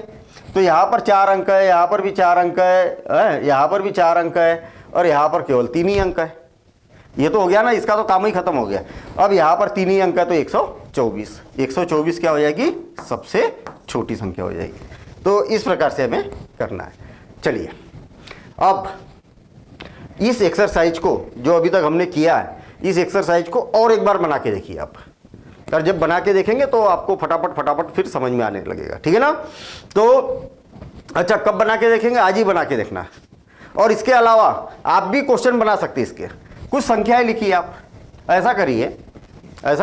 Speaker 1: तो यहाँ पर 4 अंक है, यहाँ पर भी 4 अंक है, यहाँ पर भी 4 अंक है, और यहाँ पर केवल 3 ही अंक है। ये तो हो गया ना, इसका तो काम ही खत्म हो गया। अब यहाँ पर 3 ही अंक है, तो 124, 124 क्या हो जाएगी, सबसे छोटी संख्या हो जाएगी। तो इस प्रकार से हमें करना है। चलिए अब इस एक्सरसाइज को जो अभी तक हमने किया है, इस एक्सरसाइज को और एक बार बना के देखिए आप। और जब बना के देखेंगे तो आपको फटाफट फिर समझ में आने लगेगा, ठीक है ना। तो अच्छा, कब बना के देखेंगे, आज ही बना के देखना है। और इसके अलावा आप भी क्वेश्चन बना सकते हैं। इसके कुछ संख्याएं लिखिए आप, ऐसा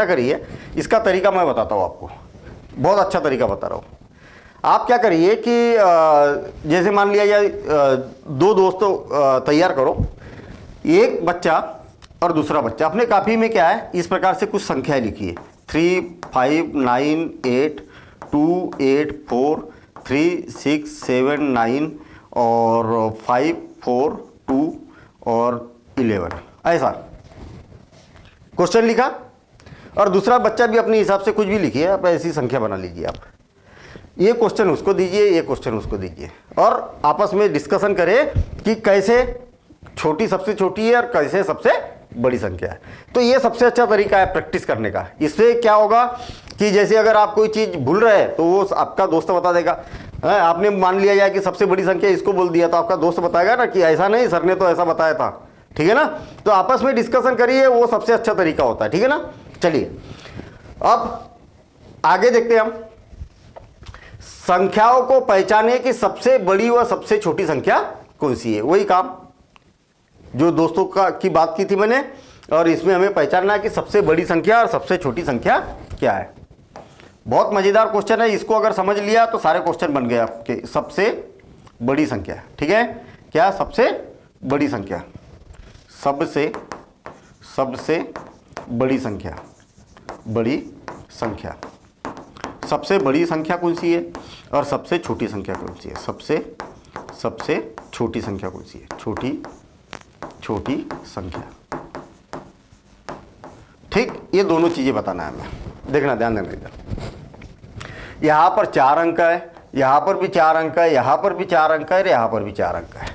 Speaker 1: करिए, इसका तरीका मैं बताता हूँ आपको, बहुत अच्छा तरीका बता रहा हूँ। आप क्या करिए कि जैसे मान लिया जाए 2 दोस्तों तैयार करो, एक बच्चा और दूसरा बच्चा। अपने कापी में क्या है, इस प्रकार से कुछ संख्याएं लिखिए, 3, 5, 9, 8, 2, 8, 4, 3, 6, 7, 9 और 5, 4, 2 और 11, ऐसा क्वेश्चन लिखा। और दूसरा बच्चा भी अपने हिसाब से कुछ भी लिखिए, आप ऐसी संख्या बना लीजिए। आप ये क्वेश्चन उसको दीजिए, ये क्वेश्चन उसको दीजिए, और आपस में डिस्कशन करें कि कैसे छोटी सबसे छोटी है और कैसे सबसे बड़ी संख्या है। तो ये सबसे अच्छा तरीका है प्रैक्टिस करने का। इससे क्या होगा कि जैसे अगर आप कोई चीज़ भूल रहे हैं तो वो आपका दोस्त बता देगा। आपने मान लिया जाए कि सबसे बड़ी संख्या इसको बोल दिया, तो आपका दोस्त बताएगा ना कि ऐसा नहीं, सर ने तो ऐसा बताया था, ठीक है ना। तो आपस में डिस्कशन करिए, वो सबसे अच्छा तरीका होता है, ठीक है ना। चलिए अब आगे देखते हैं हम। संख्याओं को पहचाने कि सबसे बड़ी व सबसे छोटी संख्या कौन सी है। वही काम जो दोस्तों की बात की थी मैंने, और इसमें हमें पहचानना है कि सबसे बड़ी संख्या और सबसे छोटी संख्या क्या है। बहुत मजेदार क्वेश्चन है, इसको अगर समझ लिया तो सारे क्वेश्चन बन गए आपके। सबसे बड़ी संख्या, ठीक है, क्या, सबसे बड़ी संख्या, सबसे बड़ी संख्या, सबसे बड़ी संख्या कौन सी है और सबसे छोटी संख्या कौन सी है। सबसे छोटी संख्या कौन सी है, छोटी संख्या, ठीक। ये दोनों चीजें बताना है हमें। देखना, ध्यान देना, इधर यहां पर 4 अंक है, यहां पर भी 4 अंक है, यहां पर भी 4 अंक है, यहां पर भी 4 अंक है।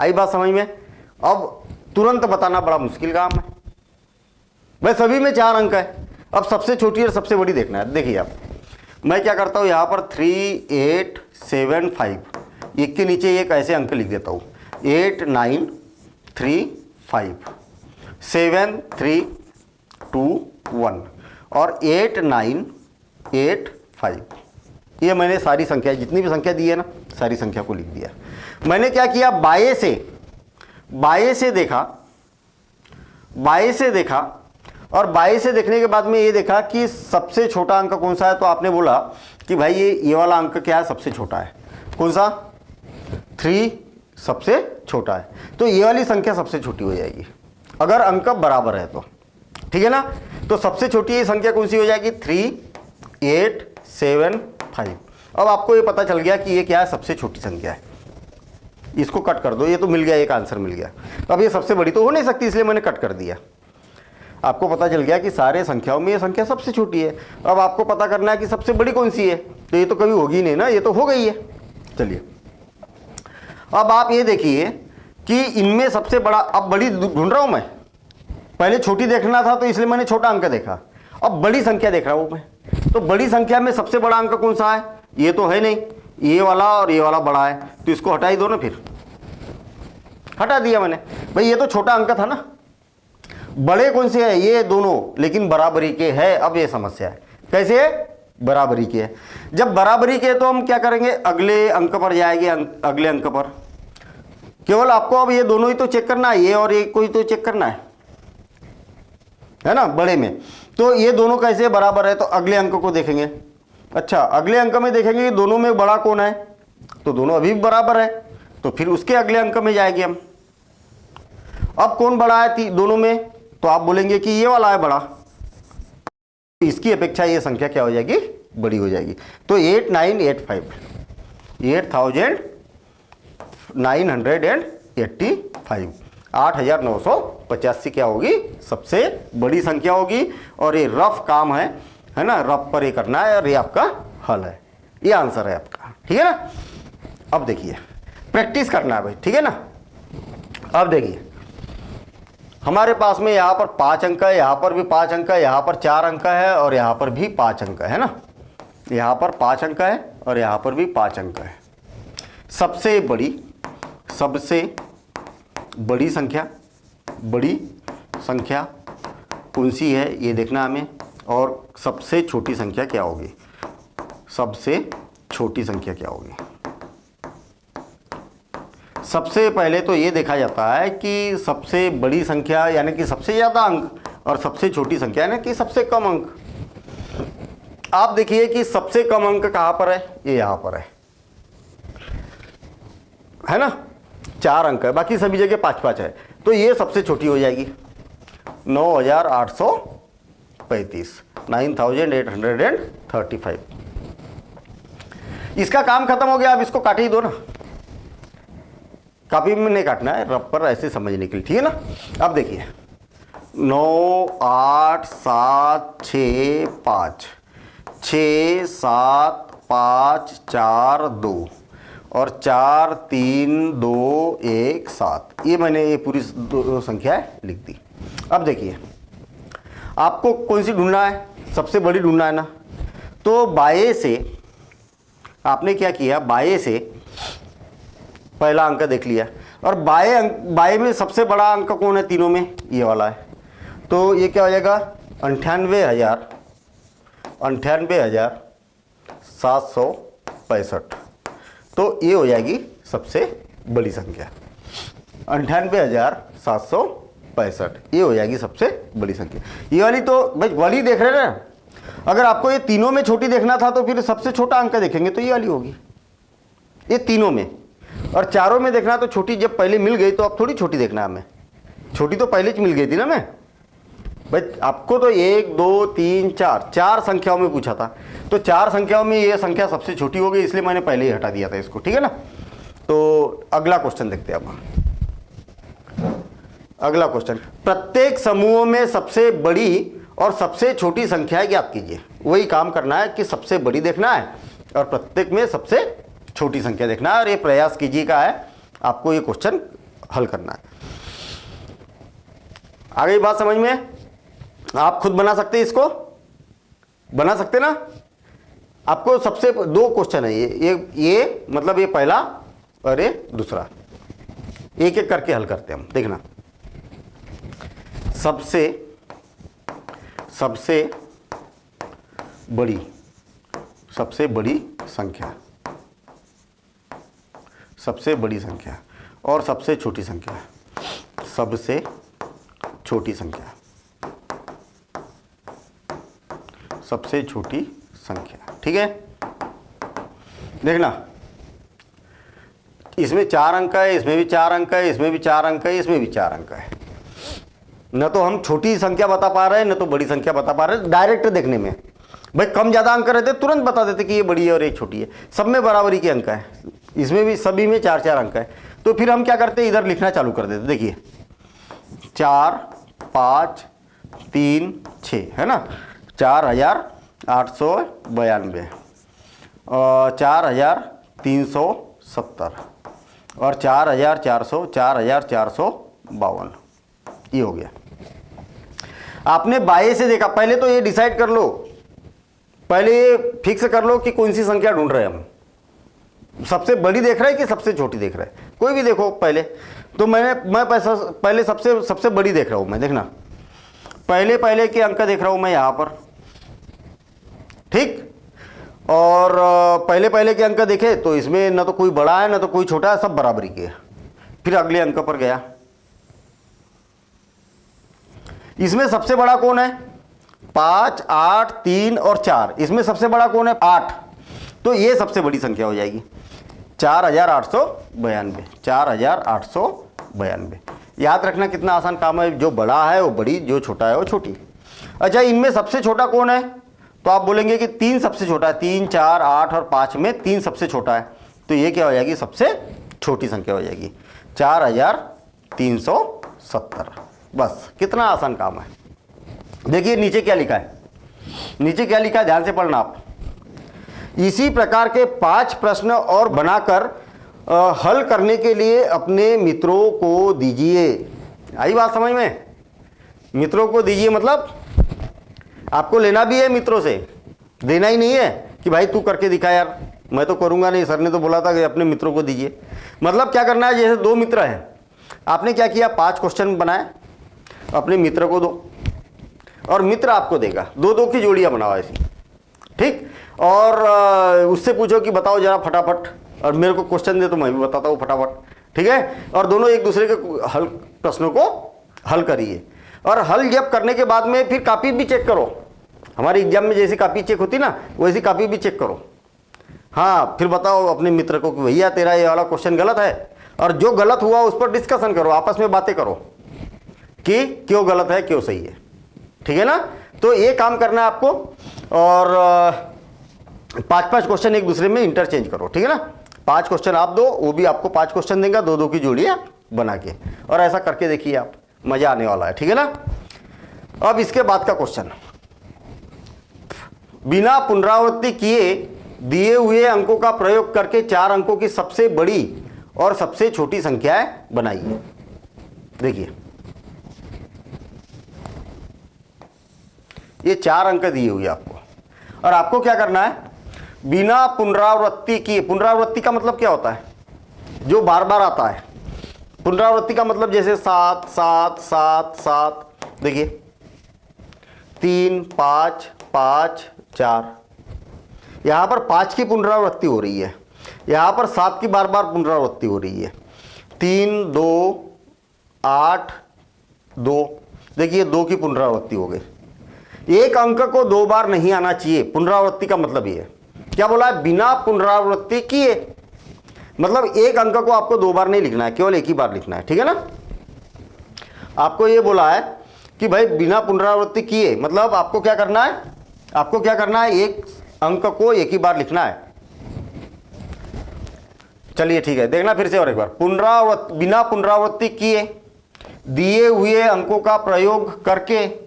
Speaker 1: आई बात समझ में। अब तुरंत बताना बड़ा मुश्किल काम है भाई, सभी में 4 अंक है। अब सबसे छोटी और सबसे बड़ी देखना है। देखिए आप, मैं क्या करता हूं, यहां पर 3, 8, 7, 5, एक के नीचे एक ऐसे अंक लिख देता हूं, 8, 9, 3, 5, 7, 3, 2, 1 और 8, 9, 8, 5। ये मैंने सारी संख्या, जितनी भी संख्या दी है ना, सारी संख्या को लिख दिया। मैंने क्या किया, बाएं से देखा, और बाएं से देखने के बाद में ये देखा कि सबसे छोटा अंक कौन सा है। तो आपने बोला कि भाई ये वाला अंक क्या है, सबसे छोटा है। कौन सा, 3 सबसे छोटा है, तो ये वाली संख्या सबसे छोटी हो जाएगी अगर अंक बराबर है तो, ठीक है ना। तो सबसे छोटी संख्या कौन सी हो जाएगी, 3, 8, 7, 5। अब आपको ये पता चल गया कि ये क्या है, सबसे छोटी संख्या है। इसको कट कर दो, ये तो मिल गया, एक आंसर मिल गया। अब ये सबसे बड़ी तो हो नहीं सकती, इसलिए मैंने कट कर दिया। आपको पता चल गया कि सारे संख्याओं में ये संख्या सबसे छोटी है। अब आपको पता करना है कि सबसे बड़ी कौन सी है, तो ये तो कभी होगी नहीं ना, ये तो हो गई है। चलिए अब आप ये देखिए कि इनमें सबसे बड़ा, अब बड़ी ढूंढ रहा हूं मैं, पहले छोटी देखना था तो इसलिए मैंने छोटा अंक देखा, अब बड़ी संख्या देख रहा हूं मैं। तो बड़ी संख्या में सबसे बड़ा अंक कौन सा है, ये तो है नहीं, ये वाला और ये वाला बड़ा है, तो इसको हटा ही दो ना। फिर हटा दिया मैंने, भाई ये तो छोटा अंक था ना। बड़े कौन से है, ये दोनों, लेकिन बराबरी के है। अब ये समस्या है, कैसे है, बराबरी के है। जब बराबरी के तो हम क्या करेंगे, अगले अंक पर जाएंगे, अगले अंक पर। केवल आपको अब ये दोनों ही तो चेक करना है, ये और ये कोई तो चेक करना है ना बड़े में। तो ये दोनों कैसे बराबर है, तो अगले अंक को देखेंगे। अच्छा, अगले अंक में देखेंगे कि दोनों में बड़ा कौन है, तो दोनों अभी भी बराबर है, तो फिर उसके अगले अंक में जाएंगे हम। अब कौन बड़ा है दोनों में, तो आप बोलेंगे कि ये वाला है बड़ा, इसकी अपेक्षा ये संख्या क्या हो जाएगी, बड़ी हो जाएगी। तो 8985, 8985, 8985 क्या होगी, सबसे बड़ी संख्या होगी। और ये रफ काम है ना, रफ पर ये करना है, और ये आपका हल है, ये आंसर है आपका, ठीक है ना। अब देखिए प्रैक्टिस करना है भाई, ठीक है ना। अब देखिए हमारे पास में यहाँ पर 5 अंक है, यहाँ पर भी 5 अंक है, यहाँ पर 4 अंक है, और यहाँ पर भी 5 अंक है ना। यहाँ पर 5 अंक है और यहाँ पर भी 5 अंक है। सबसे बड़ी संख्या कौन सी है ये देखना हमें, और सबसे छोटी संख्या क्या होगी, सबसे छोटी संख्या क्या होगी। सबसे पहले तो ये देखा जाता है कि सबसे बड़ी संख्या यानी कि सबसे ज़्यादा अंक, और सबसे छोटी संख्या यानी कि सबसे कम अंक। आप देखिए कि सबसे कम अंक कहाँ पर है, ये यहाँ पर है ना। 4 अंक है, बाकी सभी जगह 5-5 है, तो ये सबसे छोटी हो जाएगी 9835, 9835। इसका काम खत्म हो गया, अब इसको काट ही दो ना, कॉपी में नहीं काटना है, रब पर ऐसे समझने के लिए, ठीक है ना। अब देखिए 9 8 7 6 5, 6 7 5 4 2, और 4 3 2 1 7, ये मैंने ये पूरी दो संख्या लिख दी। अब देखिए आपको कौन सी ढूंढना है, सबसे बड़ी ढूंढना है ना। तो बाएं से आपने क्या किया, बाएं से पहला अंक देख लिया, और बाएं में सबसे बड़ा अंक कौन है तीनों में, ये वाला है। तो ये क्या हो जाएगा 98,765। तो ये हो जाएगी सबसे बड़ी संख्या 98,765, ये हो जाएगी सबसे बड़ी संख्या। ये वाली तो भाई बड़ी देख रहे हैं ना। अगर आपको ये तीनों में छोटी देखना था तो फिर सबसे छोटा अंक देखेंगे, तो ये वाली होगी, ये तीनों में। और चारों में देखना तो छोटी जब पहले मिल गई तो अब थोड़ी छोटी देखना हमें, छोटी तो पहले मिल गई थी ना। मैं भाई आपको तो 1 2 3 4 संख्याओं में पूछा था, तो 4 संख्याओं में ये संख्या सबसे छोटी हो गई, इसलिए मैंने पहले ही हटा दिया था इसको, ठीक है ना। तो अगला क्वेश्चन देखते हैं अब। अगला क्वेश्चन, प्रत्येक समूह में सबसे बड़ी और सबसे छोटी संख्याएं ज्ञात कीजिए। वही काम करना है कि सबसे बड़ी देखना है और प्रत्येक में सबसे छोटी संख्या देखना है, और ये प्रयास कीजिए का है, आपको ये क्वेश्चन हल करना है। आ गई बात समझ में, आप खुद बना सकते हैं, इसको बना सकते ना। आपको सबसे 2 क्वेश्चन है, ये मतलब ये पहला और ये दूसरा, एक एक करके हल करते हैं हम, देखना। सबसे बड़ी संख्या, सबसे बड़ी संख्या और सबसे छोटी संख्या, सबसे छोटी संख्या, सबसे छोटी संख्या, ठीक है। देखना इसमें 4 अंक है, इसमें भी 4 अंक है, इसमें भी 4 अंक है, इसमें भी 4 अंक है। न तो हम छोटी संख्या बता पा रहे हैं, न तो बड़ी संख्या बता पा रहे हैं। डायरेक्ट देखने में भाई कम ज़्यादा अंक रहते तुरंत बता देते कि ये बड़ी है और ये छोटी है। सब में बराबरी के अंक है, इसमें भी सभी में 4-4 अंक है, तो फिर हम क्या करते, इधर लिखना चालू कर देते। देखिए 4 5 3 6 है ना, 4892 और 4370 और 4452 ये हो गया। आपने बाएं से देखा, पहले तो ये डिसाइड कर लो, पहले ये फिक्स कर लो कि कौन सी संख्या ढूंढ रहे हैं हम, सबसे बड़ी देख रहे हैं कि सबसे छोटी देख रहे हैं, कोई भी देखो पहले। तो मैं पहले सबसे बड़ी देख रहा हूं मैं, देखना पहले के अंक देख रहा हूं मैं यहां पर, ठीक। और पहले के अंक देखे तो इसमें ना तो कोई बड़ा है ना तो कोई छोटा है, सब बराबरी के। फिर अगले अंक पर गया, इसमें सबसे बड़ा कौन है, 5 8 3 और 4, इसमें सबसे बड़ा कौन है 8, तो ये सबसे बड़ी संख्या हो जाएगी 4892, 4892। याद रखना कितना आसान काम है, जो बड़ा है वो बड़ी, जो छोटा है वो छोटी। अच्छा, इनमें सबसे छोटा कौन है, तो आप बोलेंगे कि 3 सबसे छोटा है, 3 4 8 और 5 में 3 सबसे छोटा है, तो ये क्या हो जाएगी, सबसे छोटी संख्या हो जाएगी 4370। बस कितना आसान काम है। देखिए नीचे क्या लिखा है, नीचे क्या लिखा है, ध्यान से पढ़ना आप। इसी प्रकार के 5 प्रश्न और बनाकर हल करने के लिए अपने मित्रों को दीजिए। आई बात समझ में, मित्रों को दीजिए मतलब आपको लेना भी है मित्रों से, देना ही नहीं है कि भाई तू करके दिखा यार, मैं तो करूंगा नहीं, सर ने तो बोला था कि अपने मित्रों को दीजिए। मतलब क्या करना है, जैसे 2 मित्र हैं, आपने क्या किया, 5 क्वेश्चन बनाए, अपने मित्र को दो और मित्र आपको देगा, 2-2 की जोड़ियां बनाओ ऐसी, ठीक। और उससे पूछो कि बताओ जरा फटाफट, और मेरे को क्वेश्चन दे तो मैं भी बताता हूँ फटाफट, ठीक है। और दोनों एक दूसरे के हल प्रश्नों को हल करिए, और हल जब करने के बाद में फिर कॉपी भी चेक करो। हमारे एग्जाम में जैसी कॉपी चेक होती ना, वैसी कॉपी भी चेक करो। हाँ, फिर बताओ अपने मित्र को कि भैया तेरा ये वाला क्वेश्चन गलत है, और जो गलत हुआ उस पर डिस्कशन करो, आपस में बातें करो कि क्यों गलत है क्यों सही है, ठीक है ना। तो ये काम करना है आपको, और 5-5 क्वेश्चन एक दूसरे में इंटरचेंज करो, ठीक है ना। 5 क्वेश्चन आप दो, वो भी आपको 5 क्वेश्चन देगा, 2-2 की जोड़ियां बना के, और ऐसा करके देखिए आप, मजा आने वाला है, ठीक है ना। अब इसके बाद का क्वेश्चन, बिना पुनरावृत्ति किए दिए हुए अंकों का प्रयोग करके 4 अंकों की सबसे बड़ी और सबसे छोटी संख्याएं बनाइए। देखिए ये 4 अंक दिए हुए आपको, और आपको क्या करना है, बिना पुनरावृत्ति किए। पुनरावृत्ति का मतलब क्या होता है, जो बार बार आता है। पुनरावृत्ति का मतलब जैसे 7 7 7 7, देखिए 3 5 5 4, यहां पर 5 की पुनरावृत्ति हो रही है, यहां पर 7 की बार बार पुनरावृत्ति हो रही है, 3 2 8 2, देखिए 2 की पुनरावृत्ति हो गई। एक अंक को 2 बार नहीं आना चाहिए, पुनरावृत्ति का मतलब ये है। क्या बोला है, बिना पुनरावृत्ति किए, मतलब एक अंक को आपको 2 बार नहीं लिखना है, केवल एक ही बार लिखना है, ठीक है ना। आपको ये बोला है कि भाई बिना पुनरावृत्ति किए, मतलब आपको क्या करना है, आपको क्या करना है, एक अंक को एक ही बार लिखना है। चलिए ठीक है, देखना फिर से और एक बार, बिना पुनरावृत्ति किए दिए हुए अंकों का प्रयोग करके,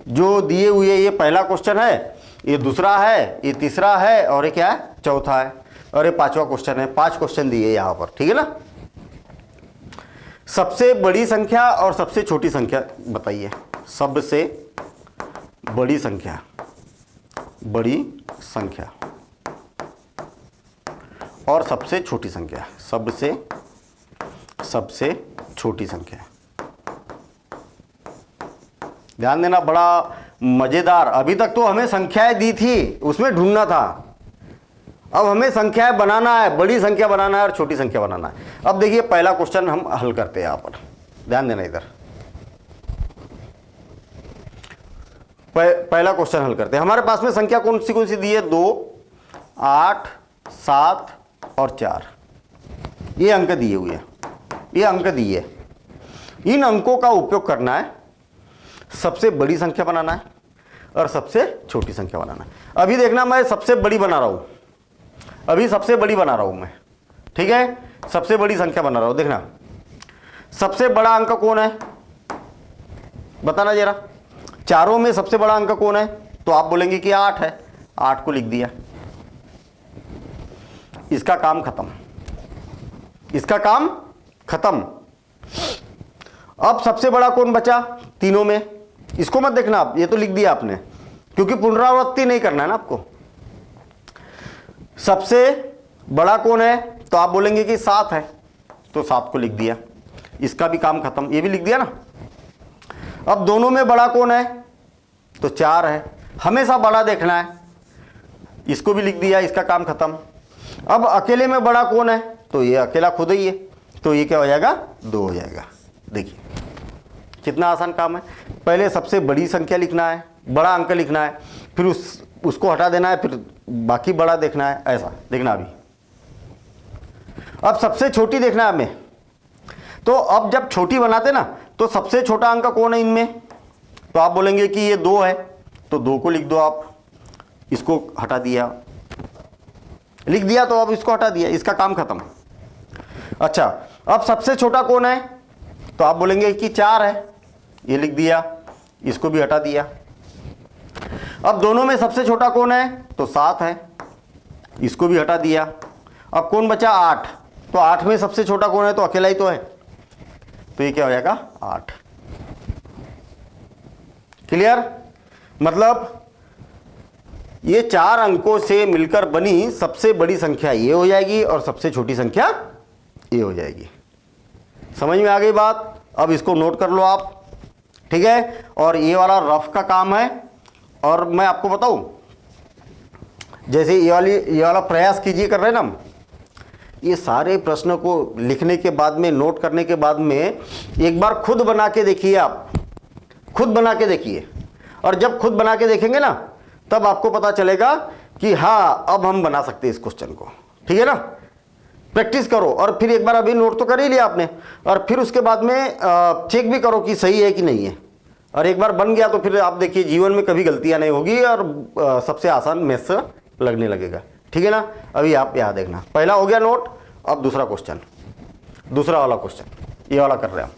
Speaker 1: जो दिए हुए, ये पहला क्वेश्चन है, ये दूसरा है, ये तीसरा है, और ये क्या है, चौथा है, और ये 5वां क्वेश्चन है। 5 क्वेश्चन दिए यहां पर, ठीक है ना। सबसे बड़ी संख्या और सबसे छोटी संख्या बताइए। सबसे बड़ी संख्या, बड़ी संख्या और सबसे छोटी संख्या, सबसे छोटी संख्या। ध्यान देना, बड़ा मजेदार। अभी तक तो हमें संख्याएं दी थी, उसमें ढूंढना था, अब हमें संख्याएं बनाना है, बड़ी संख्या बनाना है और छोटी संख्या बनाना है। अब देखिए पहला क्वेश्चन हम हल करते हैं, यहां पर ध्यान देना, इधर पहला क्वेश्चन हल करते हैं। हमारे पास में संख्या कौन सी दी है, 2 8 7 और 4, ये अंक दिए हुए हैं, ये अंक दिए। इन अंकों का उपयोग करना है, सबसे बड़ी संख्या बनाना है और सबसे छोटी संख्या बनाना है। अभी देखना, मैं सबसे बड़ी बना रहा हूं, अभी सबसे बड़ी बना रहा हूं मैं, ठीक है। सबसे बड़ी संख्या बना रहा हूं। देखना सबसे बड़ा अंक कौन है, बताना जरा। चारों में सबसे बड़ा अंक कौन है, तो आप बोलेंगे कि 8 है, 8 को लिख दिया, इसका काम खत्म, इसका काम खत्म। अब सबसे बड़ा कौन बचा तीनों में, इसको मत देखना आप, ये तो लिख दिया आपने, क्योंकि पुनरावृत्ति नहीं करना है ना आपको। सबसे बड़ा कौन है, तो आप बोलेंगे कि 7 है, तो 7 को लिख दिया, इसका भी काम खत्म, ये भी लिख दिया ना। अब दोनों में बड़ा कौन है, तो 4 है, हमेशा बड़ा देखना है, इसको भी लिख दिया, इसका काम खत्म। अब अकेले में बड़ा कौन है, तो ये अकेला खुद ही है, तो ये क्या हो जाएगा, 2 हो जाएगा। देखिए कितना आसान काम है। पहले सबसे बड़ी संख्या लिखना है, बड़ा अंक लिखना है, फिर उसको हटा देना है, फिर बाकी बड़ा देखना है, ऐसा देखना। अभी अब सबसे छोटी देखना है हमें, तो अब जब छोटी बनाते ना, तो सबसे छोटा अंक कौन है इनमें, तो आप बोलेंगे कि ये 2 है, तो 2 को लिख दो आप, इसको हटा दिया, लिख दिया, तो अब इसको हटा दिया, इसका काम खत्म। अच्छा अब सबसे छोटा कौन है, तो आप बोलेंगे कि 4 है, ये लिख दिया, इसको भी हटा दिया। अब दोनों में सबसे छोटा कौन है, तो 7 है, इसको भी हटा दिया। अब कौन बचा, 8, तो 8 में सबसे छोटा कौन है, तो अकेला ही तो है, तो ये क्या हो जाएगा, 8। क्लियर, मतलब ये 4 अंकों से मिलकर बनी सबसे बड़ी संख्या ये हो जाएगी और सबसे छोटी संख्या ये हो जाएगी। समझ में आ गई बात। अब इसको नोट कर लो आप, ठीक है। और ये वाला रफ का काम है। और मैं आपको बताऊं, जैसे ये वाला प्रयास कीजिए, कर रहे हैं ना हम, ये सारे प्रश्न को लिखने के बाद में, नोट करने के बाद में एक बार खुद बना के देखिए, आप खुद बना के देखिए। और जब खुद बना के देखेंगे ना, तब आपको पता चलेगा कि हाँ अब हम बना सकते हैं इस क्वेश्चन को, ठीक है ना। प्रैक्टिस करो, और फिर एक बार अभी नोट तो कर ही लिया आपने, और फिर उसके बाद में चेक भी करो कि सही है कि नहीं है। और एक बार बन गया तो फिर आप देखिए जीवन में कभी गलतियां नहीं होगी, और सबसे आसान मैथ्स लगने लगेगा, ठीक है ना। अभी आप यहाँ देखना, पहला हो गया नोट, अब दूसरा क्वेश्चन, दूसरा वाला क्वेश्चन ये वाला कर रहे हैं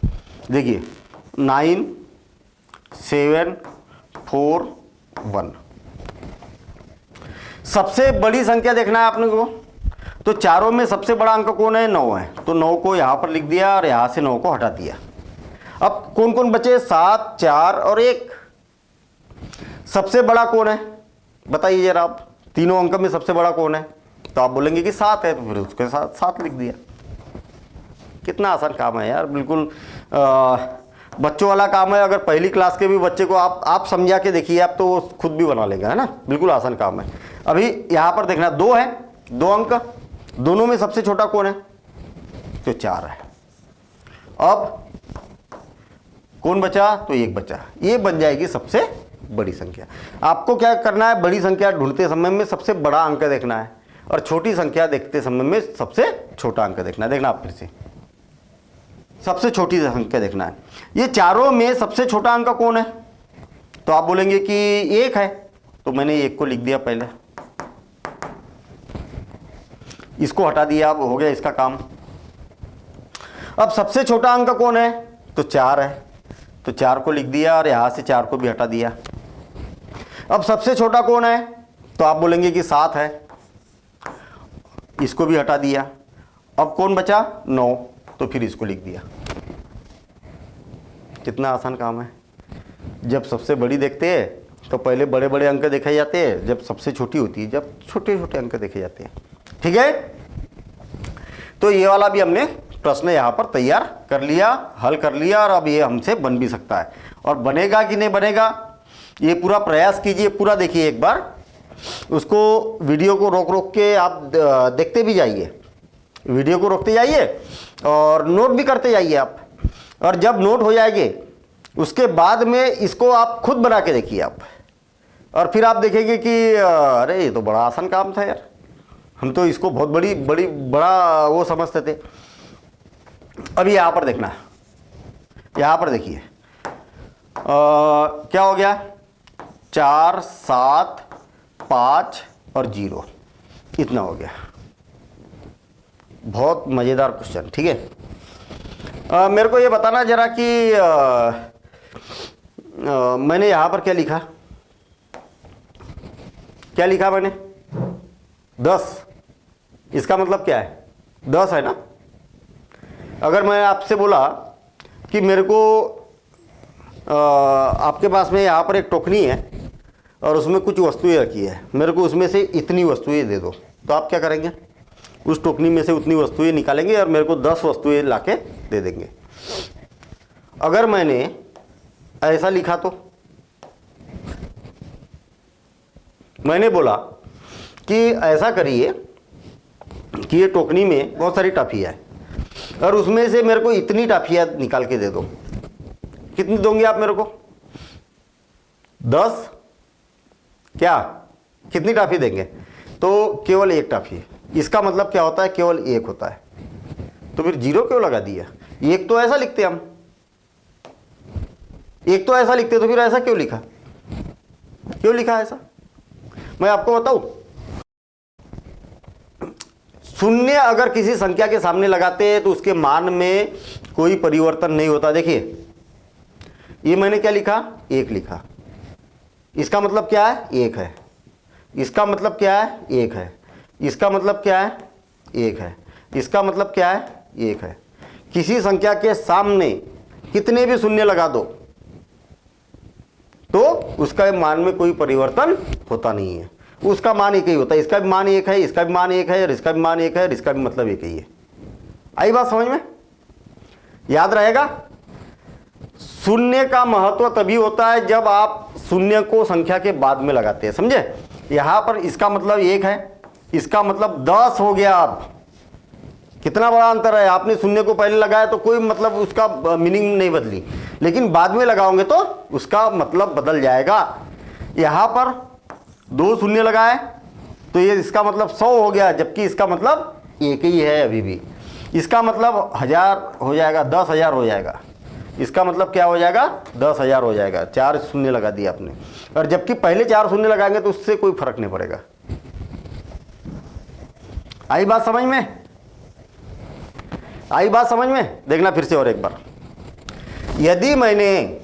Speaker 1: हम। देखिए 9 7 4 1, सबसे बड़ी संख्या देखना है आपने को। तो चारों में सबसे बड़ा अंक कौन है, 9 है, तो 9 को यहां पर लिख दिया और यहां से 9 को हटा दिया। अब कौन कौन बचे, 7 4 और 1। सबसे बड़ा कौन है बताइए जरा आप, तीनों अंक में सबसे बड़ा कौन है, तो आप बोलेंगे कि 7 है, तो फिर उसके साथ 7 लिख दिया। कितना आसान काम है यार, बिल्कुल बच्चों वाला काम है। अगर पहली क्लास के भी बच्चे को आप समझा के देखिए, आप तो वो खुद भी बना लेगा, है ना। बिल्कुल आसान काम है। अभी यहां पर देखना 2 है, 2 अंक, दोनों में सबसे छोटा कौन है, तो 4 है। अब कौन बचा, तो 1 बचा, ये बन जाएगी सबसे बड़ी संख्या। आपको क्या करना है, बड़ी संख्या ढूंढते समय में सबसे बड़ा अंक देखना है, और छोटी संख्या देखते समय में सबसे छोटा अंक देखना है। देखना आप फिर से, सबसे छोटी संख्या देखना है। ये चारों में सबसे छोटा अंक कौन है, तो आप बोलेंगे कि 1 है, तो मैंने 1 को लिख दिया पहले, इसको हटा दिया, अब हो गया इसका काम। अब सबसे छोटा अंक कौन है, तो 4 है, तो 4 को लिख दिया और यहां से 4 को भी हटा दिया। अब सबसे छोटा कौन है, तो आप बोलेंगे कि 7 है, इसको भी हटा दिया। अब कौन बचा, 9, तो फिर इसको लिख दिया। कितना आसान काम है। जब सबसे बड़ी देखते हैं तो पहले बड़े बड़े अंक देखे जाते हैं, जब सबसे छोटी होती है जब छोटे छोटे अंक देखे जाते हैं, ठीक है। तो ये वाला भी हमने प्रश्न यहाँ पर तैयार कर लिया, हल कर लिया, और अब ये हमसे बन भी सकता है। और बनेगा कि नहीं बनेगा, ये पूरा प्रयास कीजिए, पूरा देखिए एक बार, उसको वीडियो को रोक रोक के आप देखते भी जाइए, वीडियो को रोकते जाइए और नोट भी करते जाइए आप। और जब नोट हो जाएंगे उसके बाद में इसको आप खुद बना के देखिए आप, और फिर आप देखेंगे कि अरे ये तो बड़ा आसान काम था यार, हम तो इसको बहुत बड़ा वो समझते थे। अभी यहाँ पर देखना, यहाँ पर देखिए क्या हो गया, 4 7 5 और 0, इतना हो गया। बहुत मज़ेदार क्वेश्चन। ठीक है, मेरे को ये बताना जरा कि मैंने यहाँ पर क्या लिखा, क्या लिखा मैंने? 10। इसका मतलब क्या है? 10 है ना। अगर मैं आपसे बोला कि मेरे को आपके पास में यहाँ पर एक टोकनी है और उसमें कुछ वस्तुएं रखी है, मेरे को उसमें से इतनी वस्तुएं दे दो, तो आप क्या करेंगे? उस टोकनी में से उतनी वस्तुएं निकालेंगे और मेरे को 10 वस्तुएं लाके दे देंगे। अगर मैंने ऐसा लिखा तो मैंने बोला कि ऐसा करिए कि ये टोकनी में बहुत सारी टॉफियाँ है और उसमें से मेरे को इतनी टॉफियाँ निकाल के दे दो। कितनी दोगे आप मेरे को? 10। क्या कितनी टॉफी देंगे? तो केवल एक टॉफी। इसका मतलब क्या होता है? केवल एक होता है। तो फिर 0 क्यों लगा दिया? एक तो ऐसा लिखते हम, एक तो ऐसा लिखते, तो फिर ऐसा क्यों लिखा? क्यों लिखा ऐसा? मैं आपको बताऊं, शून्य अगर किसी संख्या के सामने लगाते हैं तो उसके मान में कोई परिवर्तन नहीं होता। देखिए ये मैंने क्या लिखा? 1 लिखा। इसका मतलब क्या है? 1 है। इसका मतलब क्या है? 1 है। इसका मतलब क्या है? 1 है। इसका मतलब क्या है? 1 है। किसी संख्या के सामने कितने भी शून्य लगा दो तो उसका मान में कोई परिवर्तन होता नहीं है, उसका मान एक ही होता है। इसका भी मान 1 है, इसका भी मान 1 है और इसका भी मान 1 है और इसका भी मतलब एक ही है। आई बात समझ में? याद रहेगा, शून्य का महत्व तभी होता है जब आप शून्य को संख्या के बाद में लगाते हैं। समझे? यहां पर इसका मतलब 1 है, इसका मतलब 10 हो गया। अब कितना बड़ा अंतर है। आपने शून्य को पहले लगाया तो कोई मतलब उसका मीनिंग नहीं बदली, लेकिन बाद में लगाओगे तो उसका मतलब बदल जाएगा। यहां पर 2 शून्य लगाए तो ये इसका मतलब 100 हो गया, जबकि इसका मतलब एक ही है अभी भी। इसका मतलब 1000 हो जाएगा, 10,000 हो जाएगा। इसका मतलब क्या हो जाएगा? 10,000 हो जाएगा। 4 शून्य लगा दिया आपने, और जबकि पहले 4 शून्य लगाएंगे तो उससे कोई फर्क नहीं पड़ेगा। आई बात समझ में? आई बात समझ में? देखना फिर से और एक बार। यदि मैंने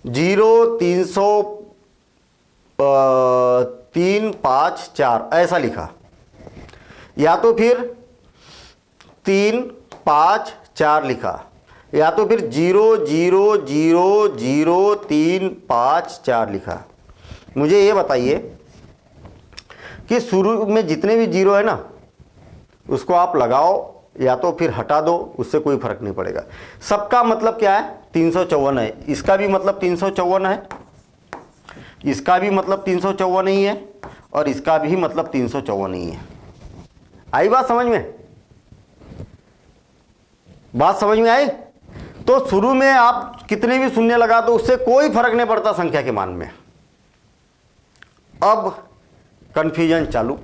Speaker 1: 0 300 3 5 4 ऐसा लिखा, या तो फिर 3 5 4 लिखा, या तो फिर 0 0 0 0 3 5 4 लिखा, मुझे ये बताइए कि शुरू में जितने भी 0 है ना उसको आप लगाओ या तो फिर हटा दो, उससे कोई फर्क नहीं पड़ेगा। सबका मतलब क्या है? 354 है। इसका भी मतलब 354 है, इसका भी मतलब 354 ही है, और इसका भी मतलब 354 ही है। आई बात समझ में? बात समझ में आई? तो शुरू में आप कितने भी शून्य लगा दो उससे कोई फर्क नहीं पड़ता संख्या के मान में। अब कंफ्यूजन चालू।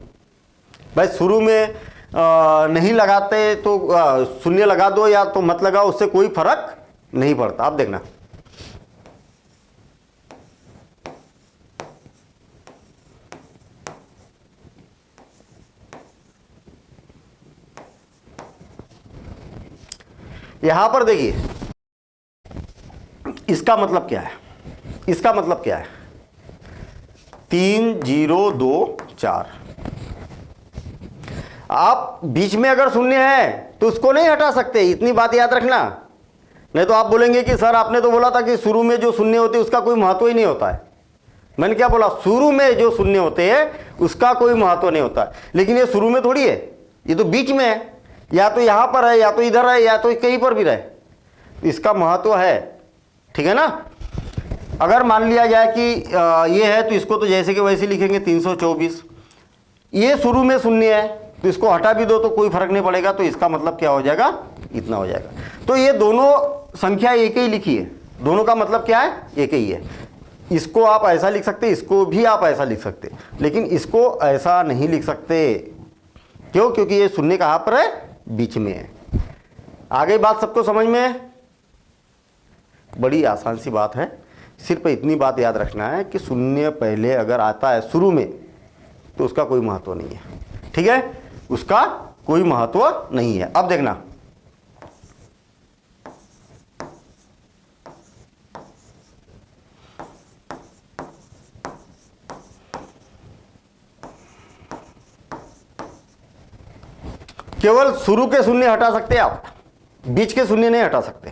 Speaker 1: भाई शुरू में नहीं लगाते तो शून्य लगा दो या तो मत लगाओ, उससे कोई फर्क नहीं पड़ता। आप देखना, यहां पर देखिए इसका मतलब क्या है? इसका मतलब क्या है? 3 0 2 4। आप बीच में अगर शून्य है तो उसको नहीं हटा सकते, इतनी बात याद रखना। नहीं तो आप बोलेंगे कि सर आपने तो बोला था कि शुरू में जो शून्य होते हैं उसका कोई महत्व ही नहीं होता है। मैंने क्या बोला? शुरू में जो शून्य होते हैं उसका कोई महत्व नहीं होता है, लेकिन ये शुरू में थोड़ी है, ये तो बीच में है। या तो यहां पर है, या तो इधर है, या तो कहीं पर भी रहे, इसका महत्व है। ठीक है ना? अगर मान लिया जाए कि ये है तो इसको तो जैसे कि वैसे लिखेंगे 324। ये शुरू में शून्य है तो इसको हटा भी दो तो कोई फर्क नहीं पड़ेगा, तो इसका मतलब क्या हो जाएगा? इतना हो जाएगा। तो ये दोनों संख्या एक ही लिखी है, दोनों का मतलब क्या है? एक ही है। इसको आप ऐसा लिख सकते, इसको भी आप ऐसा लिख सकते, लेकिन इसको ऐसा नहीं लिख सकते। क्यों? क्योंकि ये शून्य कहां पर है? बीच में है। आ गई बात सबको समझ में? बड़ी आसान सी बात है, सिर्फ इतनी बात याद रखना है कि शून्य पहले अगर आता है शुरू में तो उसका कोई महत्व नहीं है। ठीक है? उसका कोई महत्व नहीं है। अब देखना, केवल शुरू के शून्य हटा सकते हैं आप, बीच के शून्य नहीं हटा सकते।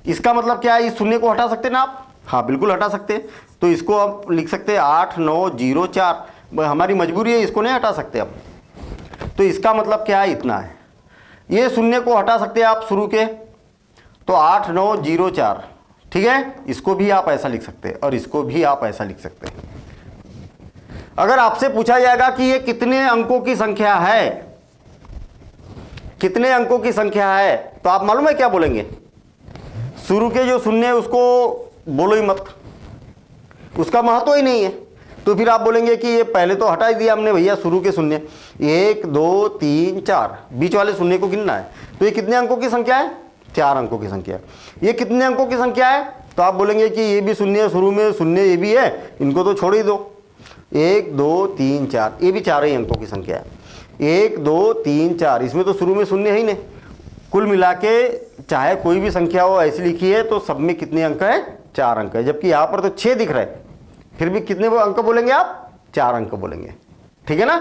Speaker 1: इसका मतलब क्या है, इस शून्य को हटा सकते ना आप? हाँ बिल्कुल हटा सकते हैं। तो इसको आप लिख सकते हैं 8 9 0 4, हमारी मजबूरी है, इसको नहीं हटा सकते अब। तो इसका मतलब क्या है, इतना है। ये शून्य को हटा सकते हैं आप शुरू के, तो 8 9 0 4, ठीक है। इसको भी आप ऐसा लिख सकते हैं और इसको भी आप ऐसा लिख सकते हैं। अगर आपसे पूछा जाएगा कि ये कितने अंकों की संख्या है, कितने अंकों की संख्या है, तो आप मालूम है क्या बोलेंगे? शुरू के जो शून्य है उसको बोलो ही मत, उसका महत्व ही नहीं है। तो फिर आप बोलेंगे कि ये पहले तो हटा ही दिया हमने भैया शुरू के शून्य, 1 2 3 4, बीच वाले शून्य को गिनना है। तो ये कितने अंकों की संख्या है? 4 अंकों की संख्या है। ये कितने अंकों की संख्या है? तो आप बोलेंगे कि ये भी शून्य, शुरू में शून्य ये भी है, इनको तो छोड़ ही दो। 1 2 3 4, ये भी 4 ही अंकों की संख्या है। 1 2 3 4, इसमें तो शुरू में शून्य है ही नहीं। कुल मिला के चाहे कोई भी संख्या हो ऐसी लिखी है तो सब में कितने अंक है? 4 अंक है। जबकि यहाँ पर तो 6 दिख रहे हैं, फिर भी कितने अंक बोलेंगे आप? 4 अंक बोलेंगे, ठीक है ना?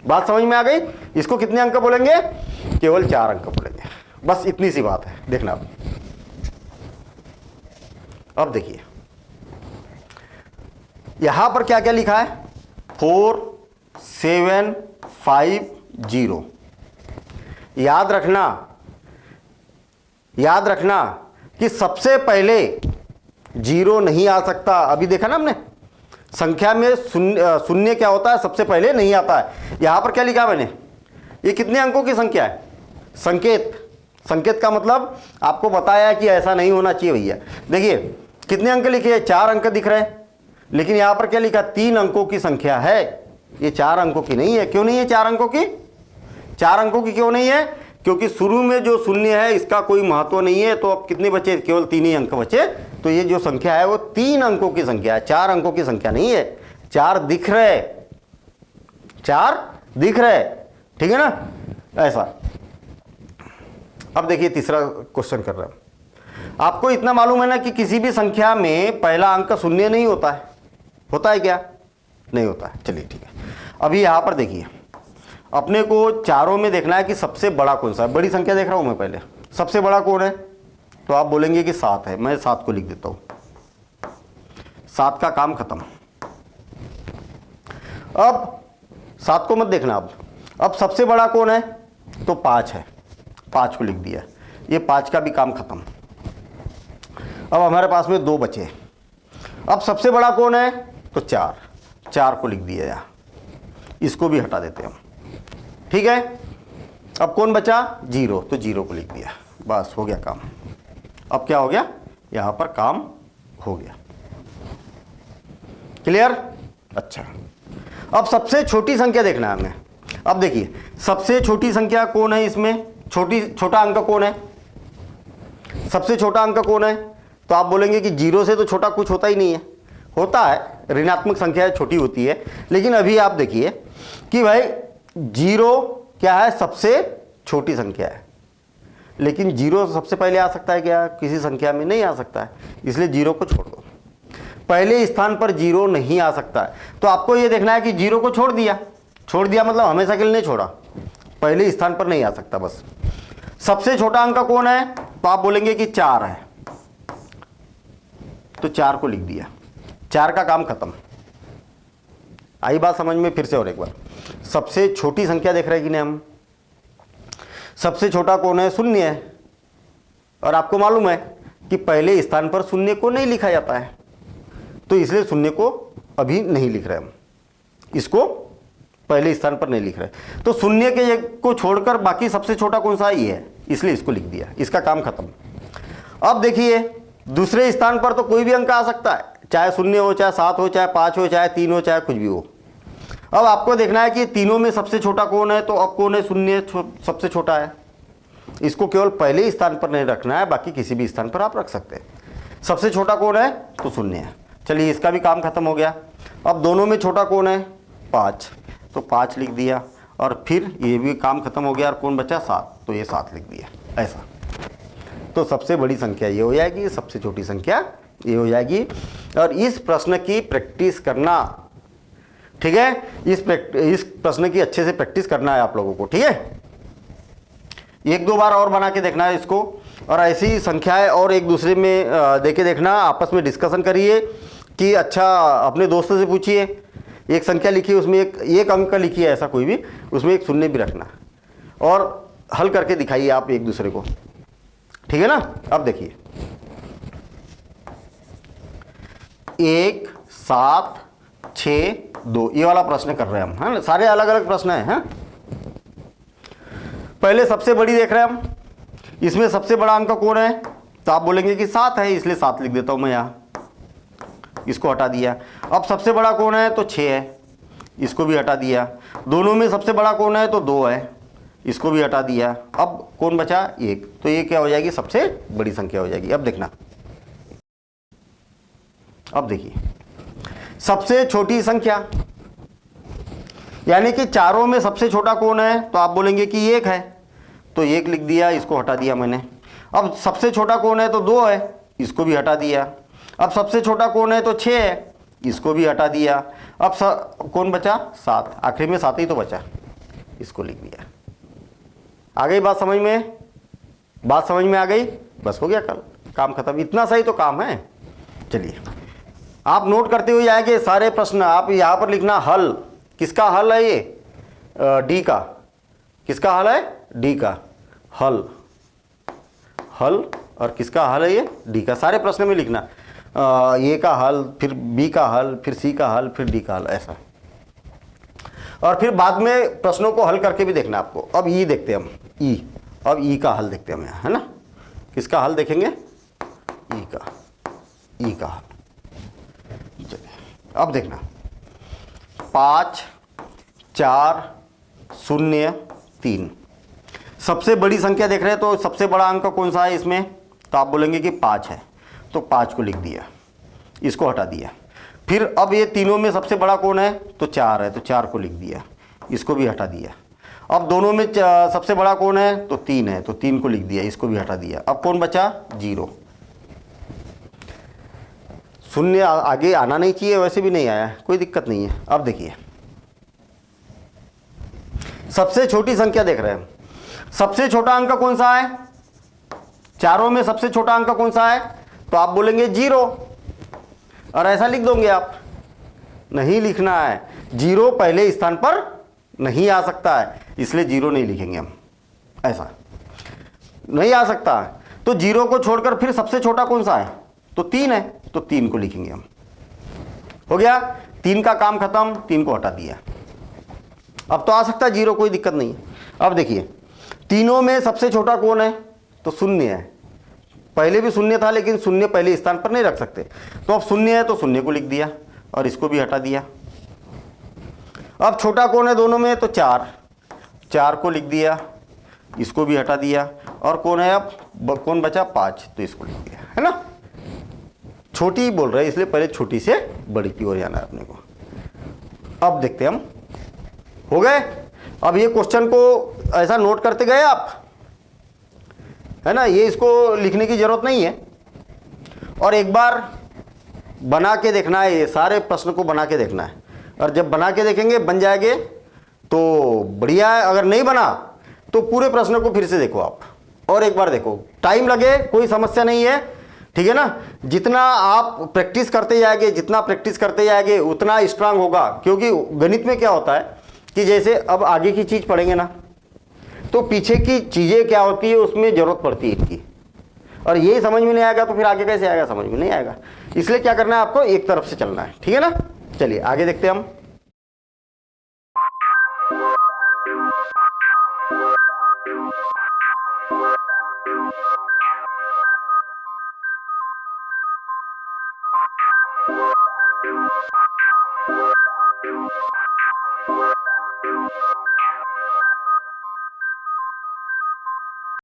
Speaker 1: बात समझ में आ गई? इसको कितने अंक बोलेंगे? केवल 4 अंक बोलेंगे, बस इतनी सी बात है। देखना अब देखिए यहां पर क्या क्या लिखा है, 4 7 5 0। याद रखना कि सबसे पहले 0 नहीं आ सकता। अभी देखा ना हमने, संख्या में शून्य क्या होता है, सबसे पहले नहीं आता है। यहां पर क्या लिखा मैंने, ये कितने अंकों की संख्या है? संकेत का मतलब आपको बताया है कि ऐसा नहीं होना चाहिए भैया। देखिए कितने अंक लिखे हैं? 4 अंक दिख रहे हैं, लेकिन यहां पर क्या लिखा? 3 अंकों की संख्या है। ये 4 अंकों की नहीं है। क्यों नहीं है 4 अंकों की? 4 अंकों की क्यों नहीं है? क्योंकि शुरू में जो शून्य है इसका कोई महत्व नहीं है। तो अब कितने बचे? केवल 3 ही अंक बचे। तो ये जो संख्या है वो 3 अंकों की संख्या है, 4 अंकों की संख्या नहीं है। 4 दिख रहे, 4 दिख रहे, ठीक है ना? ऐसा। अब देखिए तीसरा क्वेश्चन कर रहा हूं। आपको इतना मालूम है ना कि किसी भी संख्या में पहला अंक शून्य नहीं होता है। होता है क्या? नहीं होता है। चलिए ठीक है। अभी यहां पर देखिए, अपने को चारों में देखना है कि सबसे बड़ा कौन सा है। बड़ी संख्या देख रहा हूं मैं पहले, सबसे बड़ा कौन है? तो आप बोलेंगे कि 7 है। मैं 7 को लिख देता हूं, 7 का काम खत्म। अब 7 को मत देखना। अब सबसे बड़ा कौन है? तो 5 है, 5 को लिख दिया। ये 5 का भी काम खत्म। अब हमारे पास में 2 बचे। अब सबसे बड़ा कौन है? तो 4, 4 को लिख दिया यहाँ। इसको भी हटा देते हैं हम, ठीक है। अब कौन बचा? 0, तो 0 को लिख दिया। बस हो गया काम। अब क्या हो गया? यहां पर काम हो गया। क्लियर? अच्छा, अब सबसे छोटी संख्या देखना है हमें। अब देखिए सबसे छोटी संख्या कौन है इसमें? छोटा अंक कौन है? सबसे छोटा अंक कौन है? तो आप बोलेंगे कि 0 से तो छोटा कुछ होता ही नहीं है। होता है, ऋणात्मक संख्या छोटी होती है। लेकिन अभी आप देखिए कि भाई 0 क्या है? सबसे छोटी संख्या है। लेकिन 0 सबसे पहले आ सकता है क्या? किसी संख्या में नहीं आ सकता है, इसलिए 0 को छोड़ दो। पहले स्थान पर 0 नहीं आ सकता है। तो आपको यह देखना है कि 0 को छोड़ दिया मतलब हमेशा के लिए नहीं छोड़ा, पहले स्थान पर नहीं आ सकता बस। सबसे छोटा अंक कौन है? तो आप बोलेंगे कि 4 है, तो 4 को लिख दिया। 4 का काम खत्म। आई बात समझ में? फिर से और एक बार, सबसे छोटी संख्या देख रहे हैं कि नहीं हम? सबसे छोटा कौन है? 0 है। और आपको मालूम है कि पहले स्थान पर 0 को नहीं लिखा जाता है, तो इसलिए 0 को अभी नहीं लिख रहे हम, इसको पहले स्थान पर नहीं लिख रहे। तो 0 के को छोड़कर बाकी सबसे छोटा कौन सा? ये है, इसलिए इसको लिख दिया। इसका काम खत्म। अब देखिए दूसरे स्थान पर तो कोई भी अंक आ सकता है, चाहे 0 हो, चाहे 7 हो, चाहे 5 हो, चाहे 3 हो, चाहे कुछ भी हो। अब आपको देखना है कि तीनों में सबसे छोटा कौन है। तो अब कौन है? 0 सबसे छोटा है। इसको केवल पहले स्थान पर नहीं रखना है, बाकी किसी भी स्थान पर आप रख सकते हैं। सबसे छोटा कौन है? तो 0 है। चलिए इसका भी काम खत्म हो गया। अब दोनों में छोटा कौन है? 5, तो 5 लिख दिया। और फिर ये भी काम खत्म हो गया और कौन बचा 7, तो ये 7 लिख दिया ऐसा। तो सबसे बड़ी संख्या ये हो जाएगी, सबसे छोटी संख्या ये हो जाएगी। और इस प्रश्न की प्रैक्टिस करना, ठीक है, इस प्रश्न की अच्छे से प्रैक्टिस करना है आप लोगों को, ठीक है। 1-2 बार और बना के देखना है इसको, और ऐसी संख्याएं और एक दूसरे में देके देखना, आपस में डिस्कशन करिए कि अच्छा अपने दोस्तों से पूछिए, एक संख्या लिखी उसमें एक अंक का लिखिए ऐसा कोई भी, उसमें एक शून्य भी रखना और हल करके दिखाइए आप एक दूसरे को, ठीक है ना। अब देखिए 1, 7, 6, 2 ये वाला प्रश्न कर रहे हैं हम, है ना, सारे अलग अलग प्रश्न हैं। पहले सबसे बड़ी देख रहे हैं हम, इसमें सबसे बड़ा अंक कौन है, तो आप बोलेंगे कि 7 है, इसलिए 7 लिख देता हूं मैं यहां, इसको हटा दिया। अब सबसे बड़ा कौन है, तो 6 है, इसको भी हटा दिया। दोनों में सबसे बड़ा कौन है, तो 2 है, इसको भी हटा दिया। अब कौन बचा, 1, तो ये क्या हो जाएगी, सबसे बड़ी संख्या हो जाएगी। अब देखना, अब देखिए सबसे छोटी संख्या, यानी कि चारों में सबसे छोटा कौन है, तो आप बोलेंगे कि 1 है, तो 1 लिख दिया, इसको हटा दिया मैंने। अब सबसे छोटा कौन है, तो 2 है, इसको भी हटा दिया। अब सबसे छोटा कौन है, तो 6 है, इसको भी हटा दिया। अब कौन बचा, 7, आखिर में 7 ही तो बचा, इसको लिख दिया। आ गई बात समझ में, बात समझ में आ गई, बस हो गया, कल काम खत्म, इतना सही तो काम है। चलिए आप नोट करते हुए जाएंगे सारे प्रश्न, आप यहाँ पर लिखना हल, किसका हल है ये, डी का, किसका हल है, डी का हल, हल, और किसका हल है ये, डी का। सारे प्रश्न में लिखना ए का हल, फिर बी का हल, फिर सी का हल, फिर डी का हल, ऐसा। और फिर बाद में प्रश्नों को हल करके भी देखना आपको। अब ई देखते हैं हम, ई, अब ई का हल देखते हैं हम यहाँ, है ना, किसका हल देखेंगे, ई का, ई का हल। चलिए अब देखना 5, 4, 0, 3 सबसे बड़ी संख्या देख रहे हैं, तो सबसे बड़ा अंक कौन सा है इसमें, तो आप बोलेंगे कि 5 है, तो 5 को लिख दिया, इसको हटा दिया। फिर अब ये तीनों में सबसे बड़ा कौन है, तो 4 है, तो 4 को लिख दिया, इसको भी हटा दिया। अब दोनों में सबसे बड़ा कौन है, तो 3 है, तो 3 को लिख दिया, इसको भी हटा दिया। अब कौन बचा, 0, शून्य आगे आना नहीं चाहिए, वैसे भी नहीं आया, कोई दिक्कत नहीं है। अब देखिए सबसे छोटी संख्या देख रहे हैं, सबसे छोटा अंक कौन सा है, चारों में सबसे छोटा अंक कौन सा है, तो आप बोलेंगे 0, और ऐसा लिख दोगे आप, नहीं लिखना है, 0 पहले स्थान पर नहीं आ सकता है, इसलिए 0 नहीं लिखेंगे हम, ऐसा नहीं आ सकता। तो 0 को छोड़कर फिर सबसे छोटा कौन सा है, तो 3 है, तो 3 को लिखेंगे हम, हो गया, 3 का काम खत्म, 3 को हटा दिया। अब तो आ सकता है 0, कोई दिक्कत नहीं है। अब देखिए तीनों में सबसे छोटा कौन है, तो 0 है, पहले भी 0 था, लेकिन 0 पहले स्थान पर नहीं रख सकते, तो अब 0 है, तो 0 को लिख दिया और इसको भी हटा दिया। अब छोटा कौन है दोनों में, तो 4, 4 को लिख दिया, इसको भी हटा दिया। और कौन है, अब कौन बचा, 5, तो इसको लिख दिया, है ना। छोटी बोल रहे हैं, इसलिए पहले छोटी से बड़ी की ओर जाना है अपने को। अब देखते हैं हम, हो गए। अब ये क्वेश्चन को ऐसा नोट करते गए आप, है ना, ये इसको लिखने की जरूरत नहीं है, और एक बार बना के देखना है, ये सारे प्रश्न को बना के देखना है, और जब बना के देखेंगे बन जाएंगे तो बढ़िया है, अगर नहीं बना तो पूरे प्रश्न को फिर से देखो आप, और एक बार देखो, टाइम लगे कोई समस्या नहीं है, ठीक है ना। जितना आप प्रैक्टिस करते जाएंगे, जितना प्रैक्टिस करते जाएंगे उतना स्ट्रांग होगा, क्योंकि गणित में क्या होता है कि जैसे अब आगे की चीज़ पढ़ेंगे ना, तो पीछे की चीज़ें क्या होती है उसमें ज़रूरत पड़ती है इनकी, और यही समझ में नहीं आएगा तो फिर आगे कैसे आएगा, समझ में नहीं आएगा। इसलिए क्या करना है आपको, एक तरफ से चलना है, ठीक है ना। चलिए आगे देखते हैं हम।